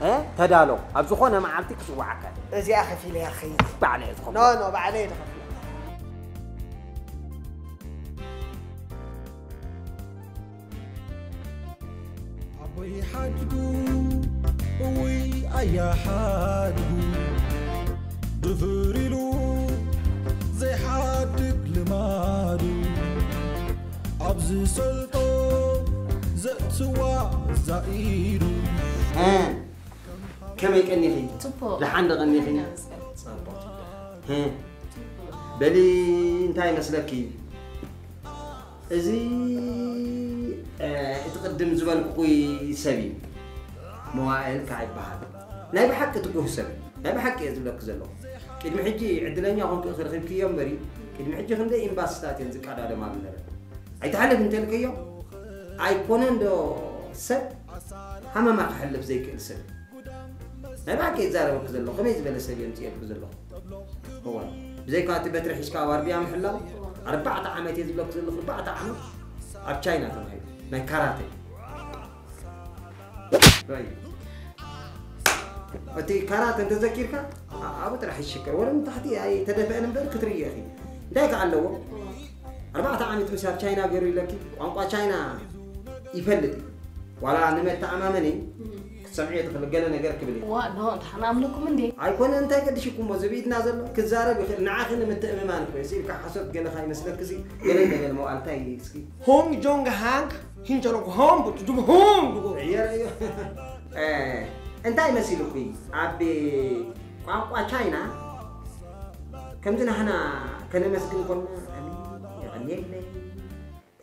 إيه تدالو أبزخونا مع عمتك سوعك زي أخي في لي أخي بعليه نو بعليه أبوي حدقو وي أيا حدقو دفريلو زي حدق لمادو أبزي سلطو زأتوا زائرو كم يكني خي لحند غني خي بلي انتاي مسلكي ازي تقدم زبل قوي سبي موائل كعب بحر لا بحق تقوه سبي لا بحق يزبلك زلو كدم حجي عدلني هون كخر خيب كي يمري كدم حجي خندي امباستات ينزك على ما بنر اي تعلم انت الكيو ايكونن دو سب هما ما تحلف زي كل سب لا بحق يزاربك زلو خميس بلا سبي انت يبك زلو هو زي كاتبه تروح يشكا واربيا محلا 4 عامات يزبلك زلو 4 عامات اب تشاينا تماي ما كاراتي طيب أتي كاراتي أنت تذكرك أبو ترى الشكر ولا من تحتي أي تدفع نمبر كتري يا أخي دايك على 4 عامات مسار تشاينا غير لك وانقوا تشاينا يفلت ولا نمت أمامني سمعي تخلق لنا غير كبلي واه حنام لكم عندي أيكون أنت قد شكون مزبيت نازل كزارة بخير نعاخنا متأممان كويسين كحسب جل خاي مسلك زي جل الموال تاي يسكي هونج جونج هانك هنجرك هون بتدوب هون عيار أنت أي مسيلك في أبي قاقوا تشاينا كم زنا هنا كنا مسكين كنا يعني لي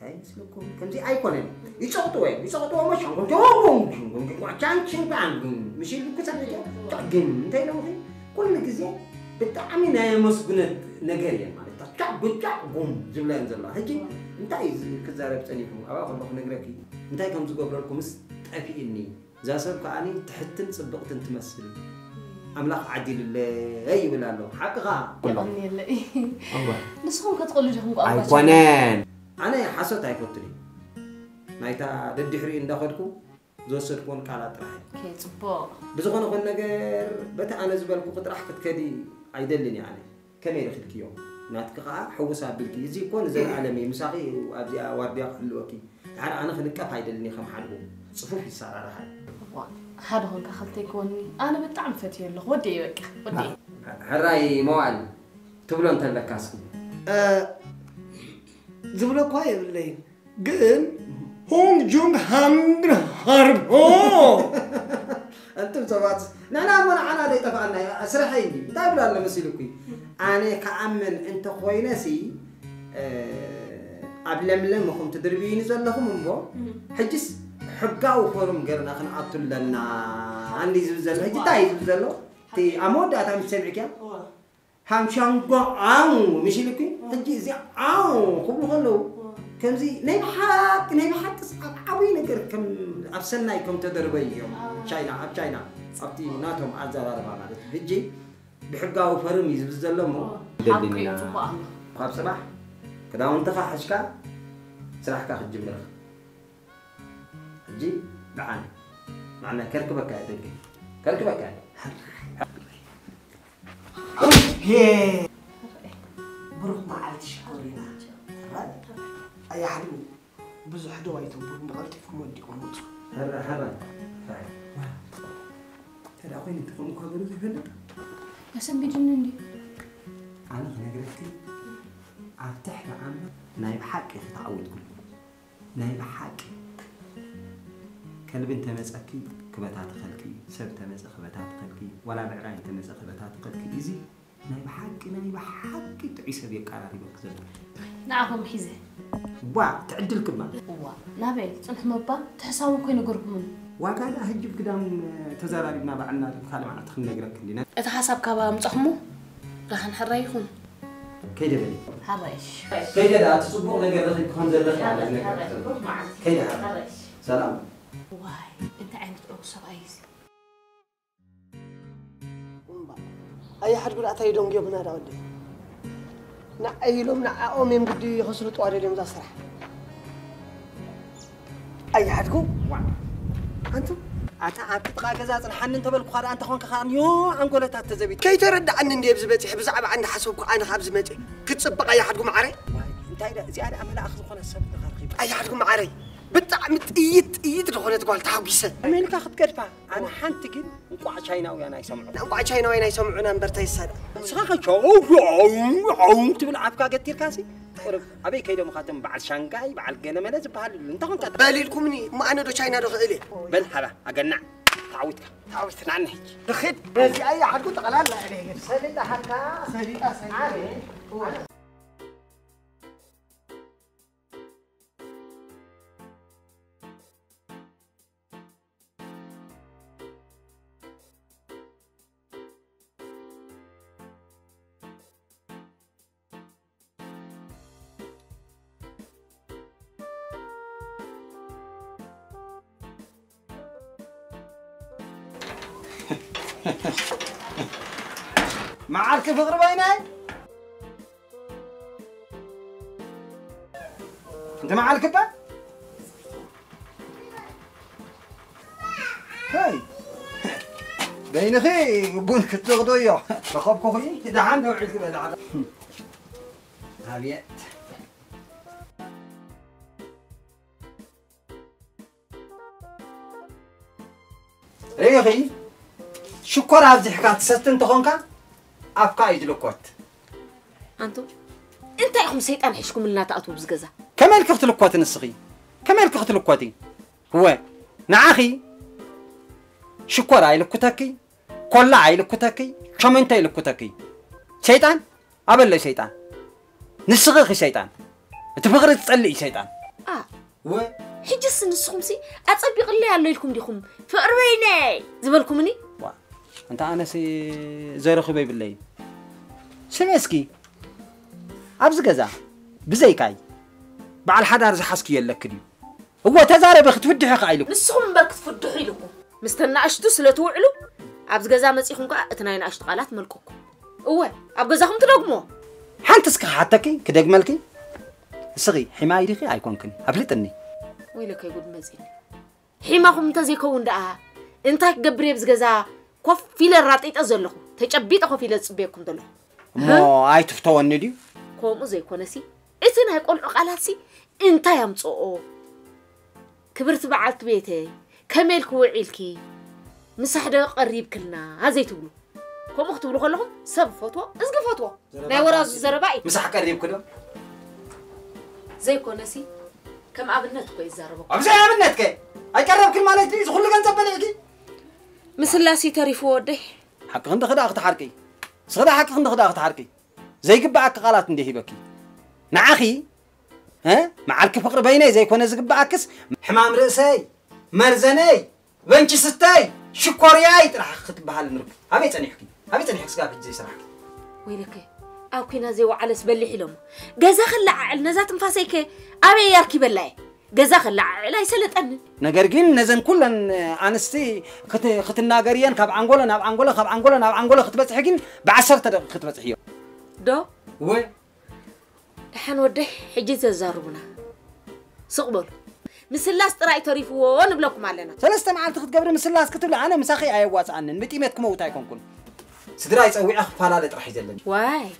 تاي مسلكم كم زي أيكونن يسقطوا ما شانكم جوهم وعشان شين بعندهم مش اللي كسرنا تعجن أنت لو في كل كذي بتعمل هاي مسكنة نجارية مالك تعجن زبلان زلا هجي أنت عايز كذا بتأنيكم أبغى أقول نجاركي أنت كم زوج بركم مستأفيني زي سبب كأني تحتن صدقت أنت تمثل أملاك عديل الله أي ولا له حقها يعني لا الله نسهم كتقولوا جهم أيقونان أنا حسيت أيقونتني ما يتا ردي حرين داخلكم زوجت كون كالات راح كي تبا بزغنا قلنا جر بتا أنا زبالكم قد راح كتكدي عيدلني يعني كم يرخلك يوم ناتقع حوسها بالكي زي كون زي العالمي مساقي وأبدي واردي حلوكي أنا خليك عيدلني خم حلو صفوفي صار راح هذا هو كخلتي كوني أنا بتعم فتي الله ودي بك ودي هراي موال تبلو أنت لك كاسكم زبلك واي بالليل قل هونج جونج هانج هارب هو أنتم سبات أنا ده تفعلنا أسرحيني دايبل الله مسيلكي أنا كأمن أنت خوينسي أبلم مخم تدربيني زلهم مبو حجس حقاو فورم غيرنا خن عطل لنا عندي زبزل هجي تاي زبزلو تي أمود أتام سمعك هم شانقو عاو مش لكي هجي زي عاو خبلو خلو كم زي نبحك عوي نقر كم أفسنا يكم تدربي يوم تشاينا أبتي ناتهم أزار أربعة مالت هجي بحقاو فورم يزبزلو مو حقي تبا قاب صباح كده وانتخا حشكا سرحكا خد جمرخ جي معنا كركبك يا دقي كركبك يا هي بروح ما عرفتش شكورينا أي حد بزح دوايته بقولت في مودي وموت هلا ترى وين انت كم كبروا في فيلم يا سمي جنني أنا نقولك أفتح لعمك نايب حق تعودكم نايب حق كلب انت مسكي كبتات خلكي سبت مسخ خبتات خلكي ولا بعراي انت مسخ خبتات خلكي ايزي ناي بحق تعيسه بيك قراري بك زلمه نعم حيزه وا تعدل كما وا نابل صنح مبا تحساو كاين غربون واقالا هجب قدام تزارارينا بعنا خالي معنا تخل نغرك لينا اتا حساب كابا مصحمو راح نحرى يكون كيدا بلي حبايش كيدا دا تصبو نغير لك كون زلك كيدا سلام واي انت عندك اوصل ايز أي حد يقول أتاي دونجي بنا داودي نا أيلوم نا أمي مقدي يخسروا طواري اليوم ذا صراحة أي حد يقول أنتم أتا أبتقى جزاز الحنن تبل قارئ أنت خونك خان يو أنقولة تتزبيت كي ترد عن إندي بزبتي حب زعب عند حسبك أنا خابز متي كتسبق أي حد يقول معري أنت إذا زيادة أملا أخذ خنا السبت غرقي أي حد يقول معري بتعمل إيد دخلت تقول تعبيسة أمينك أخذ كرفة أنا حنت كين نقع شينا ويانا يسمعون نقع شينا ويانا يسمعون أنبرتي السادة سخاخ شو تبل عفكا قتير كاسي أبي كيدا مخاتم بعد شانغاي بعد جنة ملاذ بحال أنت كنت بالي لكمني ما أنا دو شينا دو غيلي بل حلا أجنع تعودك عنه دخل بس أي حد يقول تقلال لا عليه سيدي حتى سيدي عليه معك فقر بيناي انت معك بقى هاي بين اخي بونك تغدو يا تخاف كوخي اذا عنده وعيد كده على هابيت ايه اخي شكرا هذه حكاية ستن تخونك أفكا يجلكوت أنتو أنت يا أخو سيطان حشكم لنا تأتوا بزجزة كمال كختلكوت نسخي كمال كختلكوتي هو نعاخي شكرا يلكوتكي كل يلكوتكي كم أنت يلكوتكي شيطان أبل شيطان نسخي شيطان تفكر تصلي شيطان هو حجس نسخمسي أتصبق اللي على لكم ديكم فأرويني زبالكمني أنت أنا زي رخبي بالليل سمسكي أبز جزا بزيكاي بعد حدا رز حسكي يلك دي هو تزارب ختفدح قايلو نسخم برك تفدحي لكم مستنى أشتو سلتوعلو أبز جزا مسيخم كا اتنين أشتغالات ملككم هو أب جزاهم تدقمو حنتسك حتكي كدق ملكي صغي حماية دخي أيكونكني أبلتني ويلك يقول مزين حماكم تزيكون دقا أنت جبري أبز جزا كوف فيل الراتيت أزلخو تجبيت أخو فيل تصبيكم دلو ما أي تفتون ندي كوم زي كونسي إتنا هيقول عقلاتي أنت يا مصو كبرت بعلت بيتي كملك وعيلكي مسحدة قريب كلنا هذي تقولوا كم اختبروا كلهم سب فتوى اسقى فتوى لا وراز زرباي مسح قريب كده زي كونسي كم عبنتك يزربوا أبزي عبنتك أي قرب كل ما لقيت خلي كان زباليكي مسلاسي تعرفوا ودي حق خند خدا أخت حركي صغدا حق خند خدا أخت حركي زي قبعك غلط نديه بكي نعاخي ها معك فقر بيني زي كون زق بعكس حمام رأسي مرزني بنشي ستاي شكورياي راح أخذ بهالمرك هبي تنحكي هبي تنحكي سقاف زي سرحك ويلك أو كنا زي وعلى سبلي حلم جزا خلع النزات مفاسيك أبي يركب الله جزا خلع لا يسلط أن نجرجين نزن كلن أنستي خت الناجريان كاب عنقولة ناب عنقولة خاب عنقولة ناب عنقولة خت بس حكين بعشرة خت بس حيو دو و حن وده حجز الزاربنا صقبل مسلاس تراي تعرفوا ونبلكم علينا ثلاثة معلت خت قبل مسلاس كتب لي أنا مساخي أيواس عنن متيمتكم وتايكم كل سدراي تسوي أخ فلالة راح يزلني واي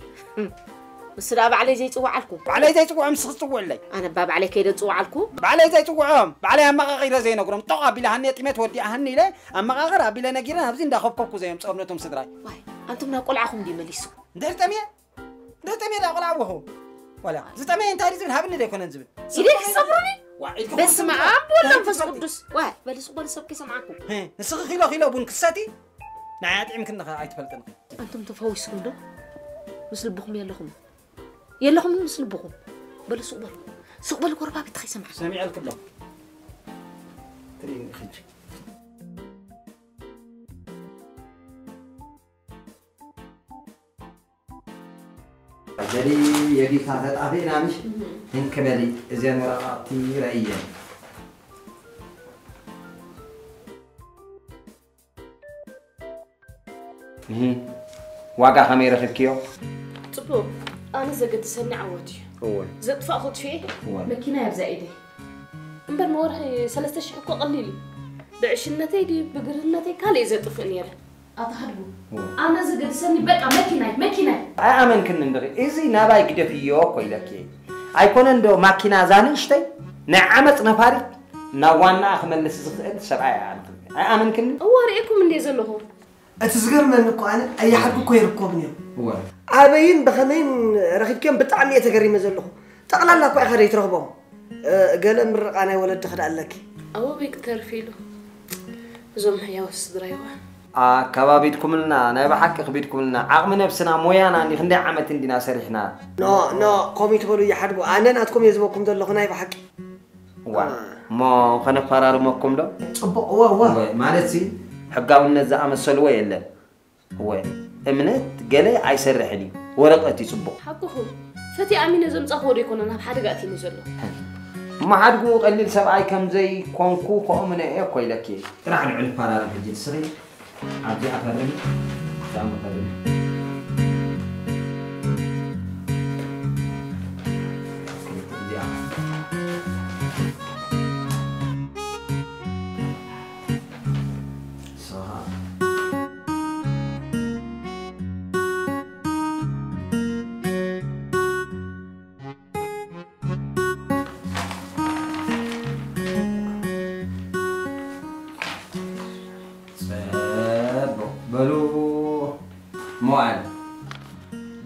مسلا بعلي زي توعلكم بعلي زي توعم سخصوا لي أنا باب عليك كده توعلكم بعلي زي توعم بعلي أما غير زي نقولم طاقة بلا هني تيمت ودي أهني له أما غير بلا نجينا هبزين داخل زي مصابنتهم سدراي واي أنتم نقول عهم دي مليسو درت أمية ده أقول وهو ولا زت أمية أنت هريزين هبني ده كنا نزبل إليك صبرني بس ما عم ولا نفس قدس واي بل سبكي سمعكم نسخ خيلو بون كساتي نعاد يمكن نخ عيت فلتنا أنتم تفوسون ده مثل بخم يلهم مثل بخم بل سوق بل قربا بتخي سمع الكلام تريني خج جري يجي كانت أبينا مش إن كمالي زين ورقاتي رأيي واقع خميرة في الكيو طبو أنا زقت سني عوتي هو زقت فأخذ فيه ماكينة يبزا إيدي مبر مورحي 3 شهور قليل بعشنتي دي بقرنتي كالي زقت فنيره أتحدو أنا زقت سني بقى ماكينة أمن كن ندري إزاي نباي كده في يوك ولا كي أيكون عنده ماكينة زانيشتي نعمت نفاري نوانا أخمل لسه سبعة أمن كن أوريكم من دي زلهم أتزقرنا إنكم أنا أي حد كوي يركبني هو عابين بخمين رخيب كم بتعمي يتقري مزلهم تقلع لك وآخر يترغبهم قال مرق أنا ولد دخل لك أو بيكتر فيلو زوم هيا وسدرايوا كبابيتكم لنا أنا بحكي بيتكم لنا عقم نفسنا مويانا اللي خندي عمت عندنا سرحنا نا قومي تقولوا يا حد أنا ناتكم يزبوكم دول لغنا بحكي ما خنا قرار مكم ده هو مالتي حقاو النزع مسلوه يلا هو امنت قال اي سرحني ورقتي صبو حقهم فتي امين زم صخور يكون انا بحد قاتي نزلو ما حد قو قليل سبعي كم زي كونكو قومنا ايه كويلكي راح نعلم قرار في سري عادي اكرم دام اكرم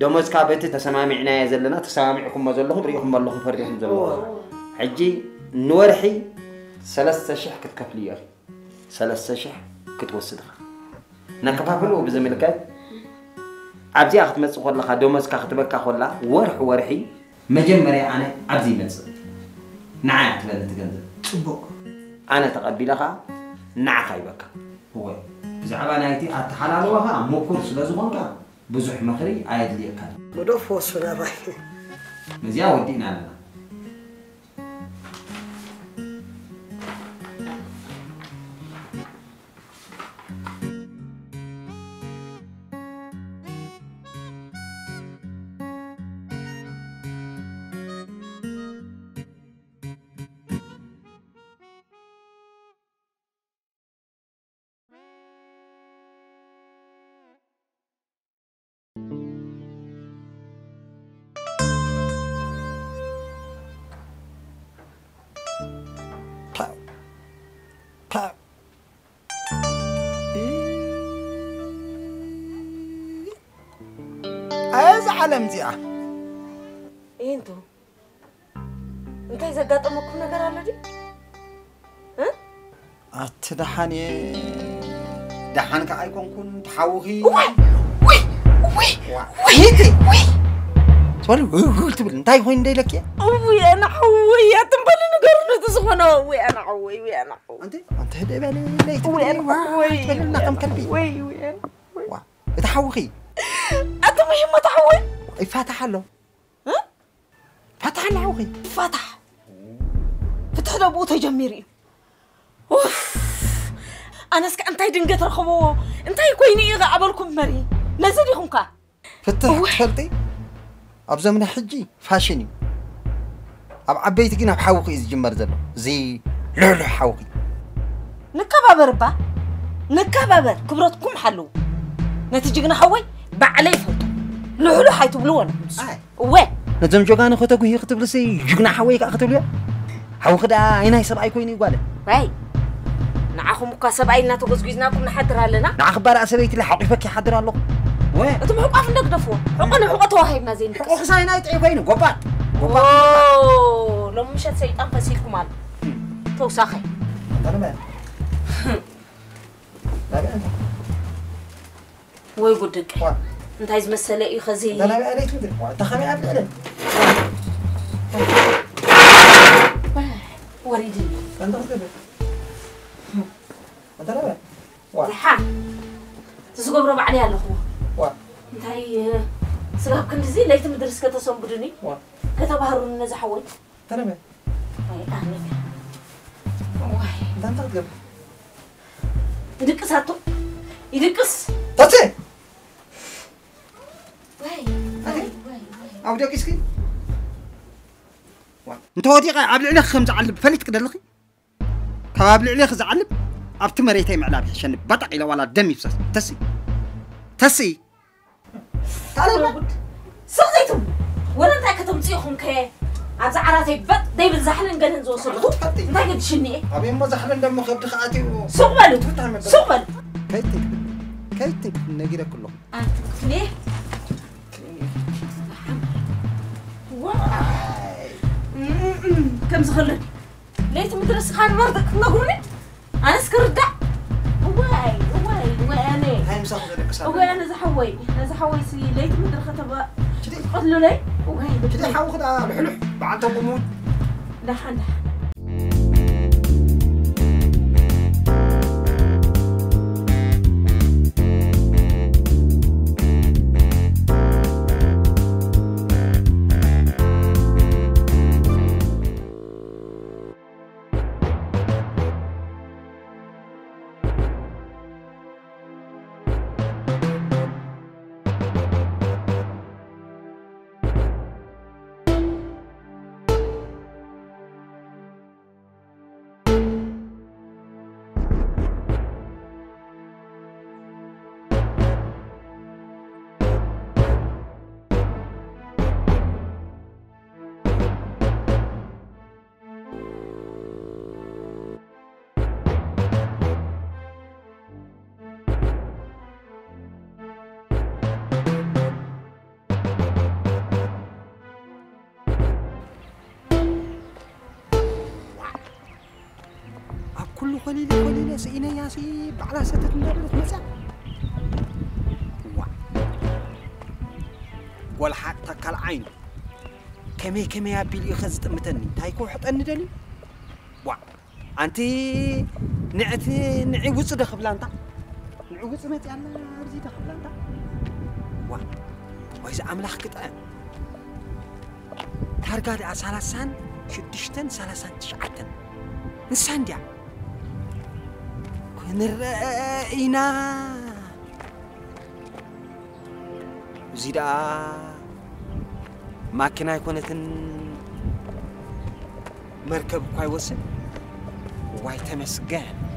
دموز كابتي تسمامعنا يزلنا تسمامعكم ما زلهم ريحكم الله فريحكم زلوا حجي نورحي 3 شح كتكفليار 3 شح كتوسدها نكفافلو بزملكات عبزي اخت مص خلخا دموز كختبكا خلا ورحي مجمري انا عبزي مص نعات بل تجنزب صبق انا تقبلها نعخ يبكى هو زعبا نايتي اتحلالوها موكر سلازونكا بزح مخري عاد لي كان بدوف وصفنا باي مزيا ودينا لنا عالم زيا انتو انت اذا قاطمكم نجر على دي ها اتدحاني دحانك ايكون تحوخي وي سؤال قلت بل انتي وين دايلك يا وي انا حوي يا تنبل نجر تسخنوا وي انا حوي انت هدي بالي ليت وي انا حوي تبل نقم كلبي وي تحوخي اتمشي ما تحوي فتح له ها فتح له عوغي فتح له بوته جميري اوف انا اسك انتي دنقت رخبو انتي كويني يغا عبالكم مري نزليهم كا فتح تفلتي اب زمن حجي فاشني اب عبيت كنا بحوقي يجمر زلو زي لولو حوقي نكبابر كبرتكم حلو نتيجنا حوي بعلي فوتو لولو حيتو بلون وي نزم جوغان خطو هي خطب لسي جغنا حوي كا خطب حوق دا اينا سبعي كويني قاله باي نعاخم كا سبعي لنا تغزغزناكم نحضر لنا نعخبار اسبيت لي حقيفك يحضر الله وي انتم حقاف ندقدفو حقنا حقته هايبنا زين دك وخساينا يطعي كويني غبات اوه لو مشات سيطان فسيلكم على توساخي انا ما لا وي قدك انت عايز مسألة ايه خزي أنا بقاليت مدري وأنت خمي قبل وريدي أنت قبل أنت لا رحان تسقب ربع عليها الأخوة وا انت هاي سقاب كنت زي ليت مدرس كتصوم بدني وا كتبهر النزح حول أنت لا هاي أهلك واي أنت قبل يدقس هاتو يدقس تاتي واي أو دقيسكي أنت ودي قاعد على خمس علب فليت كده لخي كباب عليه خز علب أبت مريتي معلاب عشان بطق إلى ولا دم يفسس تسي تعال بود سقيتم ولا انت كتم تصيخون كه عز عراتي بط دايب الزحلن جنن زو صدقوا انت قد شني أبي ما زحلن دم خبط خاتي سقبلوا سقبل كيتك نجيرة كله ليه كم زغلن ليت مدرس خان مرضك نقولني أنا سكردع واي أنا هاي مسافر لك سافر أنا زحوي سي ليت مدرس خطبة قتلوا لي واي كده حاول خدها بحلو بعد تقومون لحن كل قليل سئنا يا سي على ستة مدرس مساء ولا حتى كالعين كمي يا بيلي خزت متني تايكو حط أندني أنتي نعي وصل دخل لانتا نعي وصل ما تعلم رزي دخل لانتا وإذا أملاح قطع ترجع على سلاسان شدشتن سلاسان تشعتن إنسان ديا نرأينا زيدا ماكينة يكونتن مركب كوي وصل واي تمسجان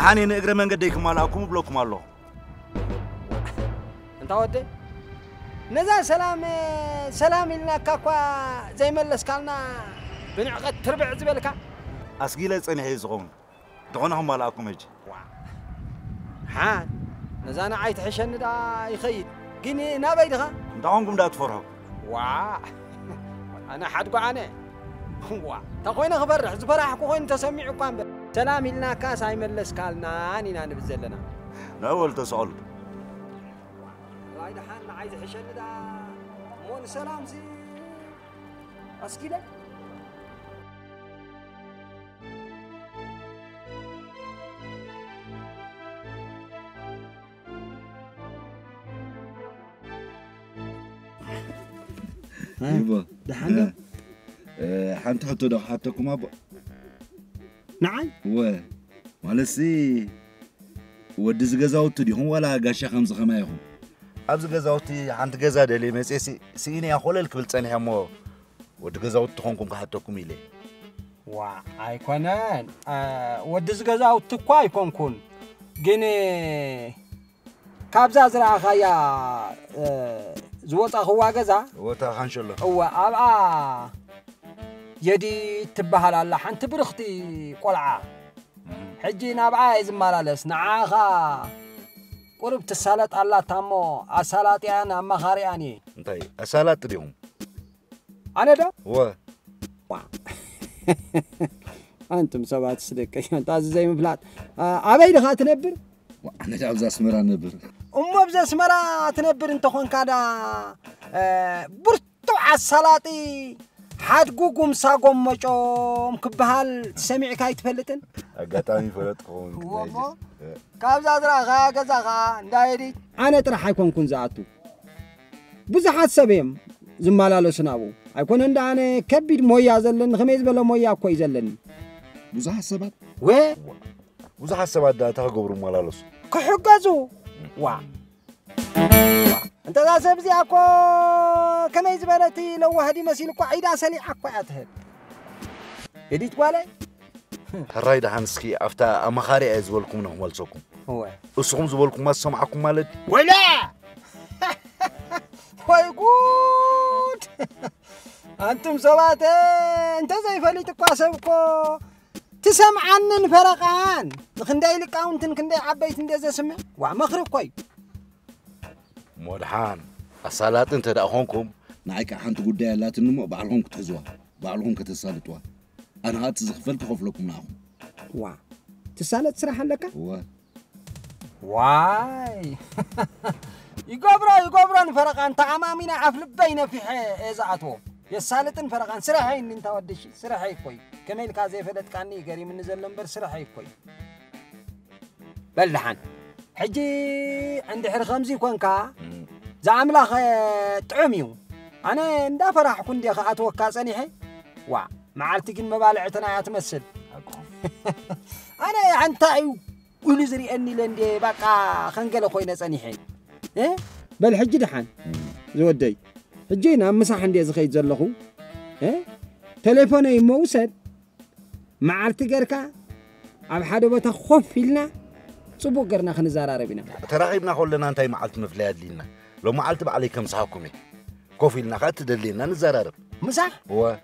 دحاني نقرأ من قديكم مالاكم بلوكم الله أنت ودي نزا سلام لنا كاكوا زي ما لسكالنا بنعقد تربع زبالك أسقيلة أنا هي زغون دعونهم مالاكم يجي ها نزا أنا عايت حشن دا يخيد جيني نابيدها دعونكم دا تفرحوا أنا حد قاعنا تقوينا خبر زبرح كوين تسمع قام سلام لنا كاس هاي ملس كالنا أني نبزلنا نأول تسأل لا يدحان عايز حشل دا مون سلام زي أسكيلة يبا دحنا حنت حطوا ده حطكم أبا نعم مالسي ودز جزاوت دي هو ولا قاشة خمسة خمايهم أبز جزاوتي حنت جزا دلي مسيسي سيني أخول الكبل تاني همو ود جزاوت تخونكم كحطكم إليه أيكونان ودز جزاوت تقوى يكون جيني كابزا زرع خيا زوت أخوة جزا وتا خانش الله هو أبا يدي تبهل الله حنت برختي قلعة حجي نابعا إذن مالالس نعاخا قرب تسالت الله تامو أسالاتي أنا مخاري أني انتي أسالات ديهم أنا ده هو أنتم سبعة سلك أنت زي مفلات أبي دخل تنبر أنا جاب زاسمرا نبر بزا سمرا تنبر انت خون كادا برتو عالسالاتي حد قوم ساقوم مجوم كبهال تسمعي كاي تفلتن أقاتاني فلت خون والله كابزا درا غا غزا غا ندايري أنا ترى حيكون كون زعتو بزحات سبيم زمالالو سنابو أيكون عند أنا كبير مويا زلن خميس بلا مويا كوي زلن بزحات سبات وين بزحات سبات ده تقبروا مالالوس كحجازو وا أنت ذا سبزي أكو كما يزبالتي لو واحد مسيل كو عيدا سليع أكو أتهد يديت بالي هراي ده هنسكي أفتا أمخاري أزولكم نهم والسوكم هو أسهم زولكم ما سمعكم مالد ولا ويقود أنتم سوات أنت زي فليت كواسبكو تسمعن فرقان خنداي لك أنتن خنداي عبيت ندي زي سمع ومخرب كوي مودحان الصلاة انت داخونكم نعيك حنت قدايا لا تنمو بعلهم كتحزوا بعلهم كتسالتوا انا هات زخفلت خوفلكم معهم وا تسالت سرح لك واي يقبران فرقان تعمامينا عفل بين في ازعتو يسالتن فرقان سرحي ان انت ودش سرحي كوي كميل كازي فلت كاني غري من زلنبر سرحي كوي بلحن حجي عندي حر خمسي كونكا زعملا طعميو انا اندا فرح كندي اتوكا صنيحي وا معلتي كن مبالعتنا تمثل انا عنتايو ولزري اني لندي بقى خنقله خوينا صنيحي بل حجي دحان زودي حجينا مسح عندي زخيت زلخو تليفوني موسد معلتي غيركا اب حدا بتا خوف لنا صبو قرنا خنزاراربنا تراقبنا كلنا انتي معلت مفليات لينا لو معلت بعليكم صحابكم كوفي لنا خات دلينا نزارارب مسح هو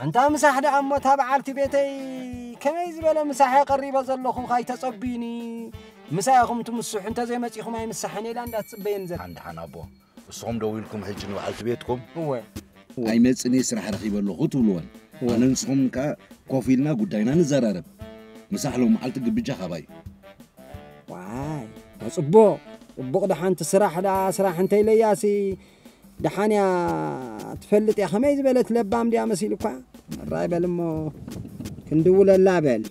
انت مسح دا امو تابعت بيتي كما يزبل مسح قريبه زلخم خاي تصبيني مسايخم تمسح انت زي ما تيخم اي مسحني لا اندتصبين زل عند حنابو الصوم دويلكم حج نوعلت بيتكم هو اي مصني سرح رخيب له تولون انا نسخم كا كوفي لنا غداينا نزارارب مسح لهم معلت قبجه خباي واي صبو دحان تسرح دا سرح انت لياسي دحان يا تفلت يا خميز بلت لبام دي مسيلكوا الراي بلمو كندول اللابل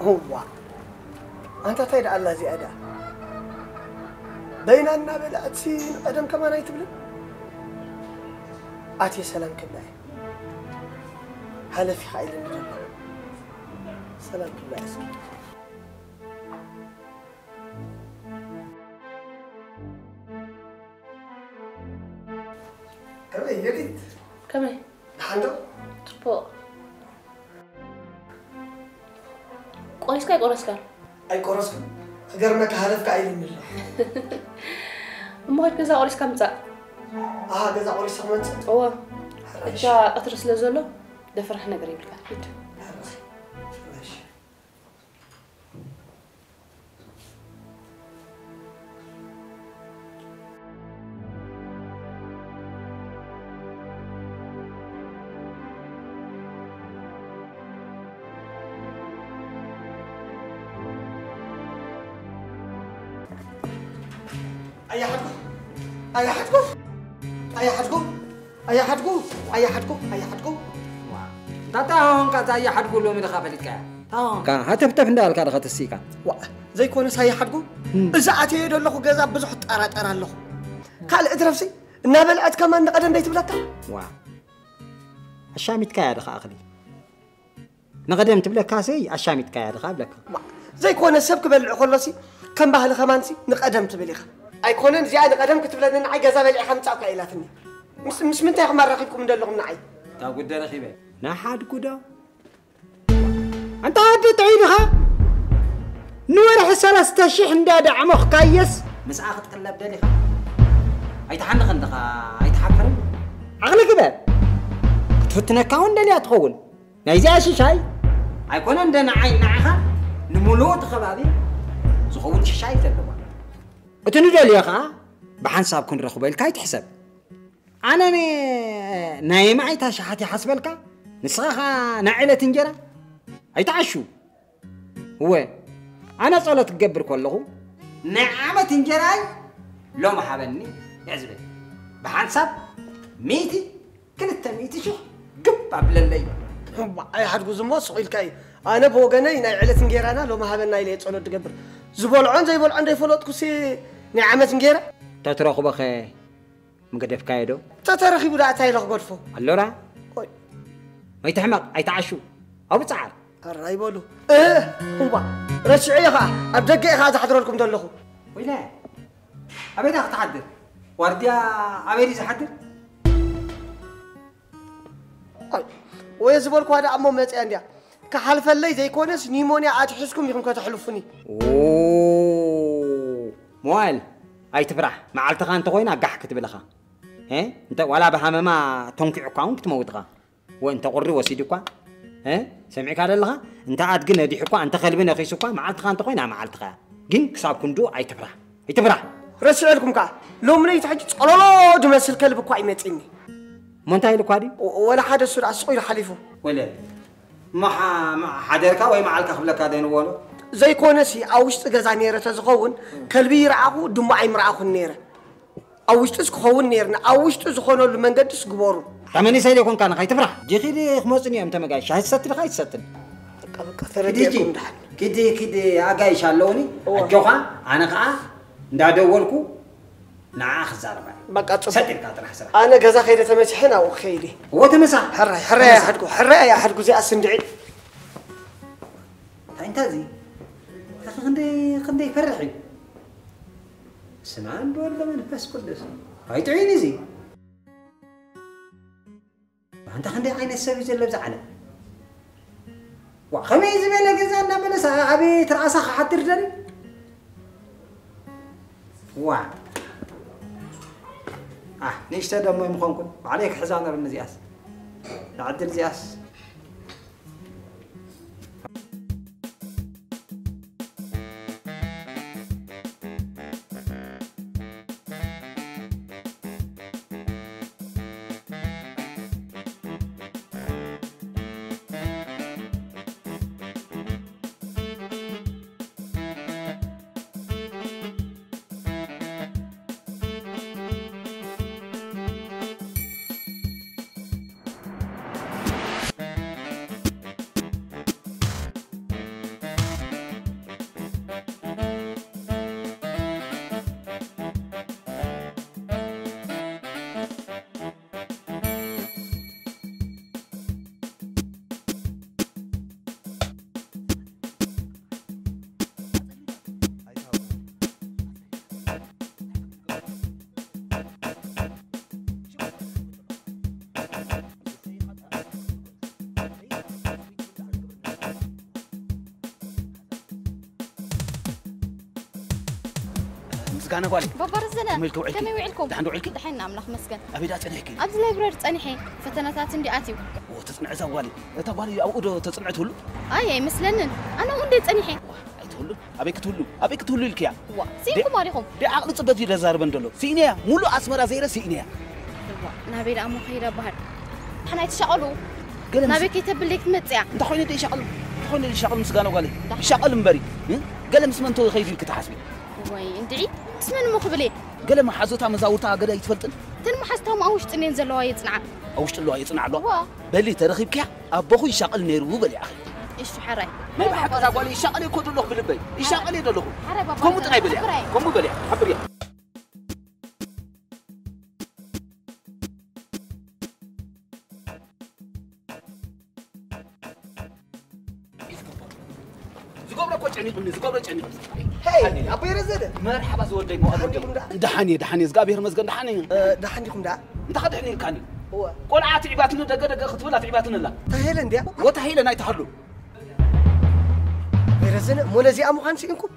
هو أنت تايد الله زيادة بيننا بلاتي قدم كمان يتبلن آتي سلام كبلاي هلا في خير سلام كبلاي اسكي كم يريد كمان عنده تبو قويس كاي قرصكا أي كورسك غيرنا كهدف كايلين الله ما هاد كذا قرص كمصا كذا قرص كمصا هو انت اطرس لزلو دفرح نغير يبلك هيد أي حدكو تاون كذا يا حد قولوا من خابلتك تاون كان هتفتف ندالك هذا خاتسيكا زي كونس هاي حدكو إذا أتي يدو لكو جزاب بزح تقرا له قال ادرفسي نابلعت كمان قدم بيت بلاتا وا الشامي تكايد خاخلي نقدم تبلك كاسي الشامي تكايد خابلك زي كونس سبك بالعقلسي كم بهل خمانسي نقدم تبليخ أي كونن زيادة قدم كتب لنا عي جزاب اللي خمسة كايلاتني مش من تاخ مرة رقيبكم ندلهم نعي تا قد رخيبه نحد كده أنت هادي تعيدها نور حسالة ستشيح نداد عمخ كايس مساخ تقلب دالي خا اي تحنخ اندخا اي تحفر عقلك كبير تفتنا كاون دالي أتخول نايزي أشي شاي اي كون عندنا عين نعخا نمولو تخبابي زخون شاي تلوا أتنو دالي خا بحنساب كن رخبيل كاي تحسب أنا نايم عيتا شحاتي حسبلك نسخها نعلة تنجرة أي تعشو هو أنا صلاة تقبر كله نعمة تنجراي لو ما حبني يعزبني بحنسب ميتي كنت ميتي شو قب قبل الليل أي حد جوز سقيل كاي أنا بوجناي نعلة تنجرة لو ما حبنا يلي صلاة تقبر زبول عن زي بول عندي فلوت كسي نعمة تنجرة تترخو بخي مقدف كايدو تترخي بلا تايلخ غرفو اللورا ما يتحمق أي تعشو أو بتسعر الرأي بولو هو رشعي خا أبدك هذا حضر لكم دلخو ولا أبيت أتحدث ورديا أبيت يتحدث ويزبولك هذا أمو متى عندي كحلف اللي زي كونس نيمونيا أتحسكم يكون كتحلفني أوه موال أي تفرح مع التقان تقوينا قح كتب لها أنت ولا بها ما تنكع كون تموتها وأنت قرر وسيدك سمعك على الله أنت عاد قلنا دي حكوا أنت خلبنا خيسك مع التقان تقوينا مع التقان جين كساب كندو أي تفرح رسل لكم كا لو من يتحجج الله دمسل كلب كواي متعني ما انتهي لك هذه ولا حدا سرعة صغير حليفه ولا ما حدرك ولا ما عليك خبلك هذا نقوله زي كونسي أوش تجزع نيرة تزخون كلبي يرعاه دم عي مرعاه النيرة أوش تزخون نيرنا أوش تزخونه لمن قدس جبارو تمني سيد يكون كان خايف تفرح جيخي خمسني أمتى ما جاي شاهد ستر خايف ستر كده أجاي شالوني الجوخة أنا قا ندادولكو نعاخ زاربا بقى ستر كاتر حسنا أنا جزا خيرة تمسحنا وخيري هو تمسح حرة يا حدكو زي السندعي أنت زي خندي فرحي سمان بورد من بس كدس هاي تعيني زي أنت خندي عين السبيز اللي بزعله وخميس بلا جزانا بلا ساعة ترأسها حتى رجلي واحد نيشتى دم مخونكم عليك حزانة بالنزياس نعدل زياس مسكانة قالي ببرزنا كم يوعلكم دحين وعلك دحين نعمل مسكن أبي دا تنحكي أبز لايبراري تصنحي فتناتات عندي آتيو وتصنع زوالي تبالي أو تصنع تقول أي مثلن أنا وندي تصنحي تقول أبيك تقول لك يا سينكم عليكم دي عقل تصبت في دزار بندلو سينيا مولو أسمر زيرة سينيا نبي أمو خير بحر حنا يتشغلوا نبي كتب لك متسع أنت خويني دي شغل خويني دي شغل مسكانة قالي شغل مبري قال مسمنتو خيفي كتحاسبي وي اندعي اسمن مقبلي قال ما حزوتها مزاورتها قال يتفلتن تن ما حزتهم اوش تنين زلوا يصنع اوش تلوا يصنع له بلي ترخيبك ابوخو يشقل نيرو بلي اخي ايش حراي ما بحق تقولي يشقل يكون له بلبي يشقل يدلو كم تناي بلي كم بلي حبريا هاي أبي رزق مرحبا زودي مو دحني زقابير مزقن دحنيكم دا انت خدحني كاني هو قول عاتعباتنا دق خطبلا تعباتنا لا تهيلن ديا وتهيلن اي تحلو بيرزن مو لزي امو خانسي انكم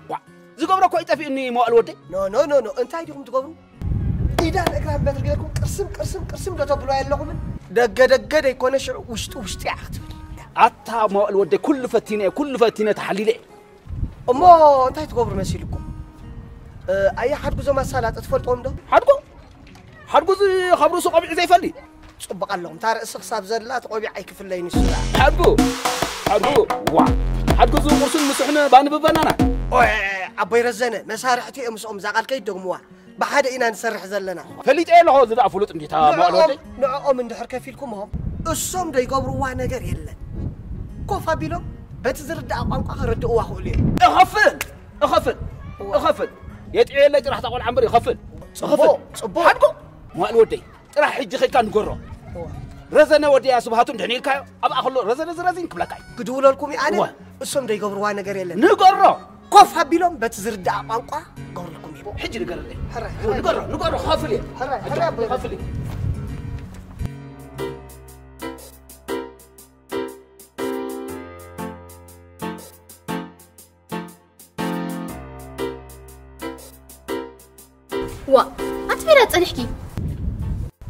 زقبرا كو يطفي اني مو الودي نو انت ايديكم تقبروا ايدا اقرب بترجلكم قرسم دو تبلوا يلكم دق يكون شعو وشت ياخت عتا مو الودي كل فتينه تحليله امو انت تقبر مسيلكم اي حد بزو مسالات تفلطوم دو حدقو خبرو سو قبيع زي فلي صبق لهم تار اسخصاب زلا تقبيع اي كفل لين يسرع حدقو وا حدقو زو مرسل مسحنا بانببنانا عبي رزنه مسارحتي امسهم زقال كي دغموا بحد انا نسرح زلنا فليت ايه لهو زدا فلوط انديتا مالودي نعم اندحر كفيلكم هم اسم دي يقبروا نجر يلن كوفا بيلو بتزرد قنقا ردوا خولي اخفل يطعي لك راح تقول عمري خفل صبو حدقو ما الودي راح حجي خيكا نقرو رزنا ودي يا سبحاتو دحنيلكا ابا خلو رزين كبلكاي قدول لكم انا اسم دي يقبروا نجر يلن نقرو كوفا بيلو بتزرد قنقا قبر لكم حجي نقرو خافلي خافلي وا أتفير أتنحكي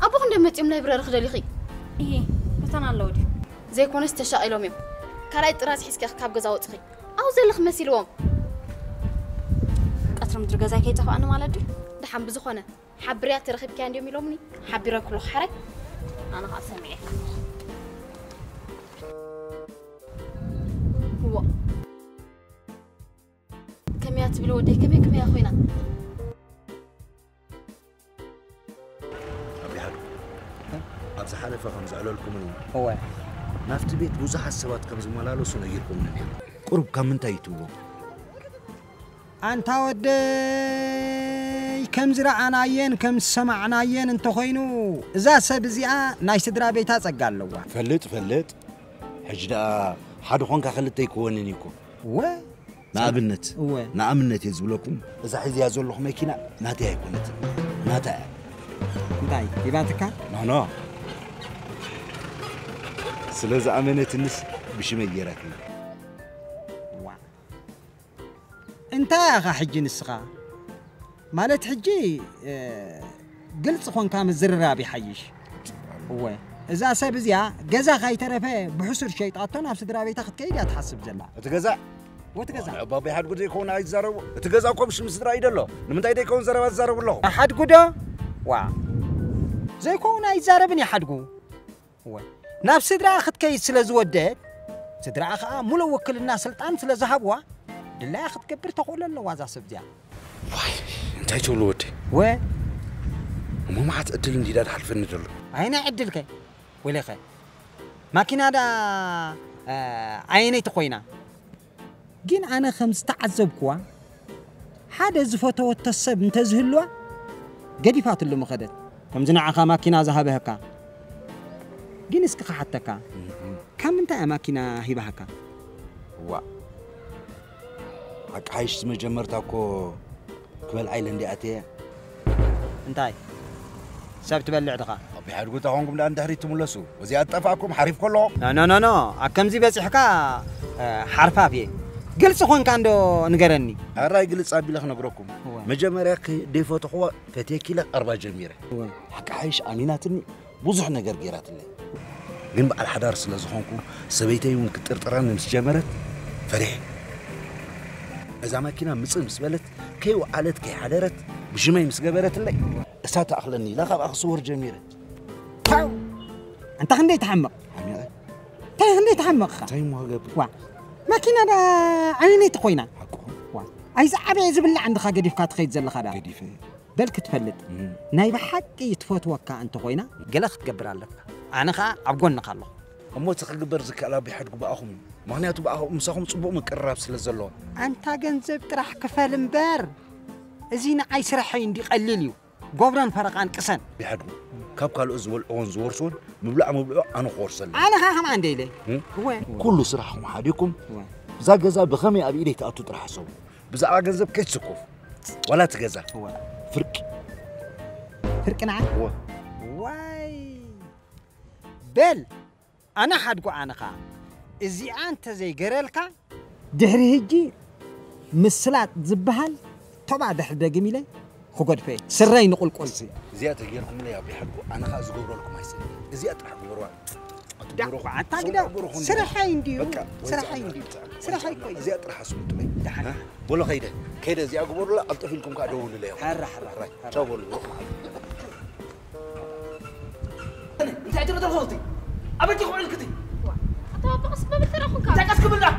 أبوك ندمت يوم لايبراري خدلي خي إيه بتنا اللودي زي كون استشائلهم يوم كراي طراز حسك كاب جزاوت خي أو زي لخ مسيلهم أترم در جزاك يتخو أنا مالدي دحم بزخونة حبريات ترخب كان يوم يلومني حبريات كله حرك أنا قاعد سامعه هو كم ياتي بالودي كم يا أخوينا أبز حالفة خمس على لكم هو نافت بيت بوزح السوات كم زملالو سنجيركم منه قرب كم من تايتوه أنت ودي كم زرعنا عين كم سمعنا عين أنت خوينو إذا سبزيا نايس درا بيتها تقال له فلت حجدا حد خونك خلت يكوننيكم نأمنت يزبلكم إذا حيز يزول لكم ماكينة ما تاكلت ما تا انتي يباتك نو سلازة أمنت الناس بشميرك انت يا اخي حجي نسخه مالت حجي قلت خون كام الزررا بيحيش هو اذا سبزيا جزا خاي ترفه بحسر شيطاتون نفس درابي تاخذ كيد تحسب زلا تجزا بابي حد قد يكون عايز زرو تجزا كم مش مسدرا يدلو لمن يكون زرب زرب له احد قدا زي كون عايز زربني حدقو هو نفس درا اخذ كيد سلازودت سدرا اخا مو وكل الناس سلطان سلازهبوا دلا اخذ كبر تقول له وازا سبزيا واي انت تقول وين مو ما حتقتل اندي دار حلفني دلو عيني عدلك ولا خير ماكينه دا عيني تقوينا جين انا خمس تعذبكوا حدا زفوتو التسب انت زهلوا قديفات اللي مخدت كم زنعخا ماكينه ذهبهكا جين اسك حتىكا كم انت ماكينه هيبهكا وا عايش مجمرتاكو كبل ايلاند اتي انتاي سبت بلع دقا ابي حدقو تاونكم لان دهري تملسو وزي اطفاكم حريف كله لا اكم زي بصحكا حرفافي قلص خون كان دو نقرني الراي قلص أبي لك نقرأكم مجمرك ديفوت أخوة فتيكي لك 4 جميرة حق عايش أميناتني بوزح نقر جيرات اللي قلب على الحدار سلازخونكو سبيتي ونك ترطران مس جمرت فرح إذا ما كنا مس بلت كي وعلت كي حدرت بجمعي مس جبرت اللي سات أخلني لا خب أخصور جميرة أنت خندي تحمق خندي تحمق تايم وهجب ما كنا دا عيني تقوينا عايز عبي زبل عندك قديف كات خيت زل خدا قديف بل كتفلت نايب حق يتفوت وكا أنت قوينا قلخ تقبر لك أنا خا عبقولنا خالله أمو تقبر زك على بيحد بأخهم مهنياتو بأخهم مساهم صبوا مقرب سلزلوا أنت جنزب ترح كفال مبار زين عايز رحين دي قليليو قبران فرقان كسن بيحدوا كاب قالوا زول أون زورسون مبلع أنا خورسل أنا خا هم عندي ليه وين كله صراحهم حديكم زاجزا بخمي أبي إليه تأتو ترحسوا بزعل جنزب كيش سكوف ولا تجزا فرق نعم واي بل أنا حدقو أنا خا إزي أنت زي جرالك دحري هجي مسلات زبهال طبعا دحر دقمي لي خقد فيه سرين نقول قلسي زيادة غيركم لي أبي حدقو أنا خا زقبر لكم هاي سنة زيادة حدقو بروا دقوا عتا كده سرحين ديو سرحين ديو سرحين كويس زيادة راح أسمت لي دحنا بقول خيدا كده زي أقبر لا ألطف لكم كادو لي حر شوفوا أنت عجرة الغلطي أبدي خوي الكتي طب بس ما بترخون كا تاكس كبلا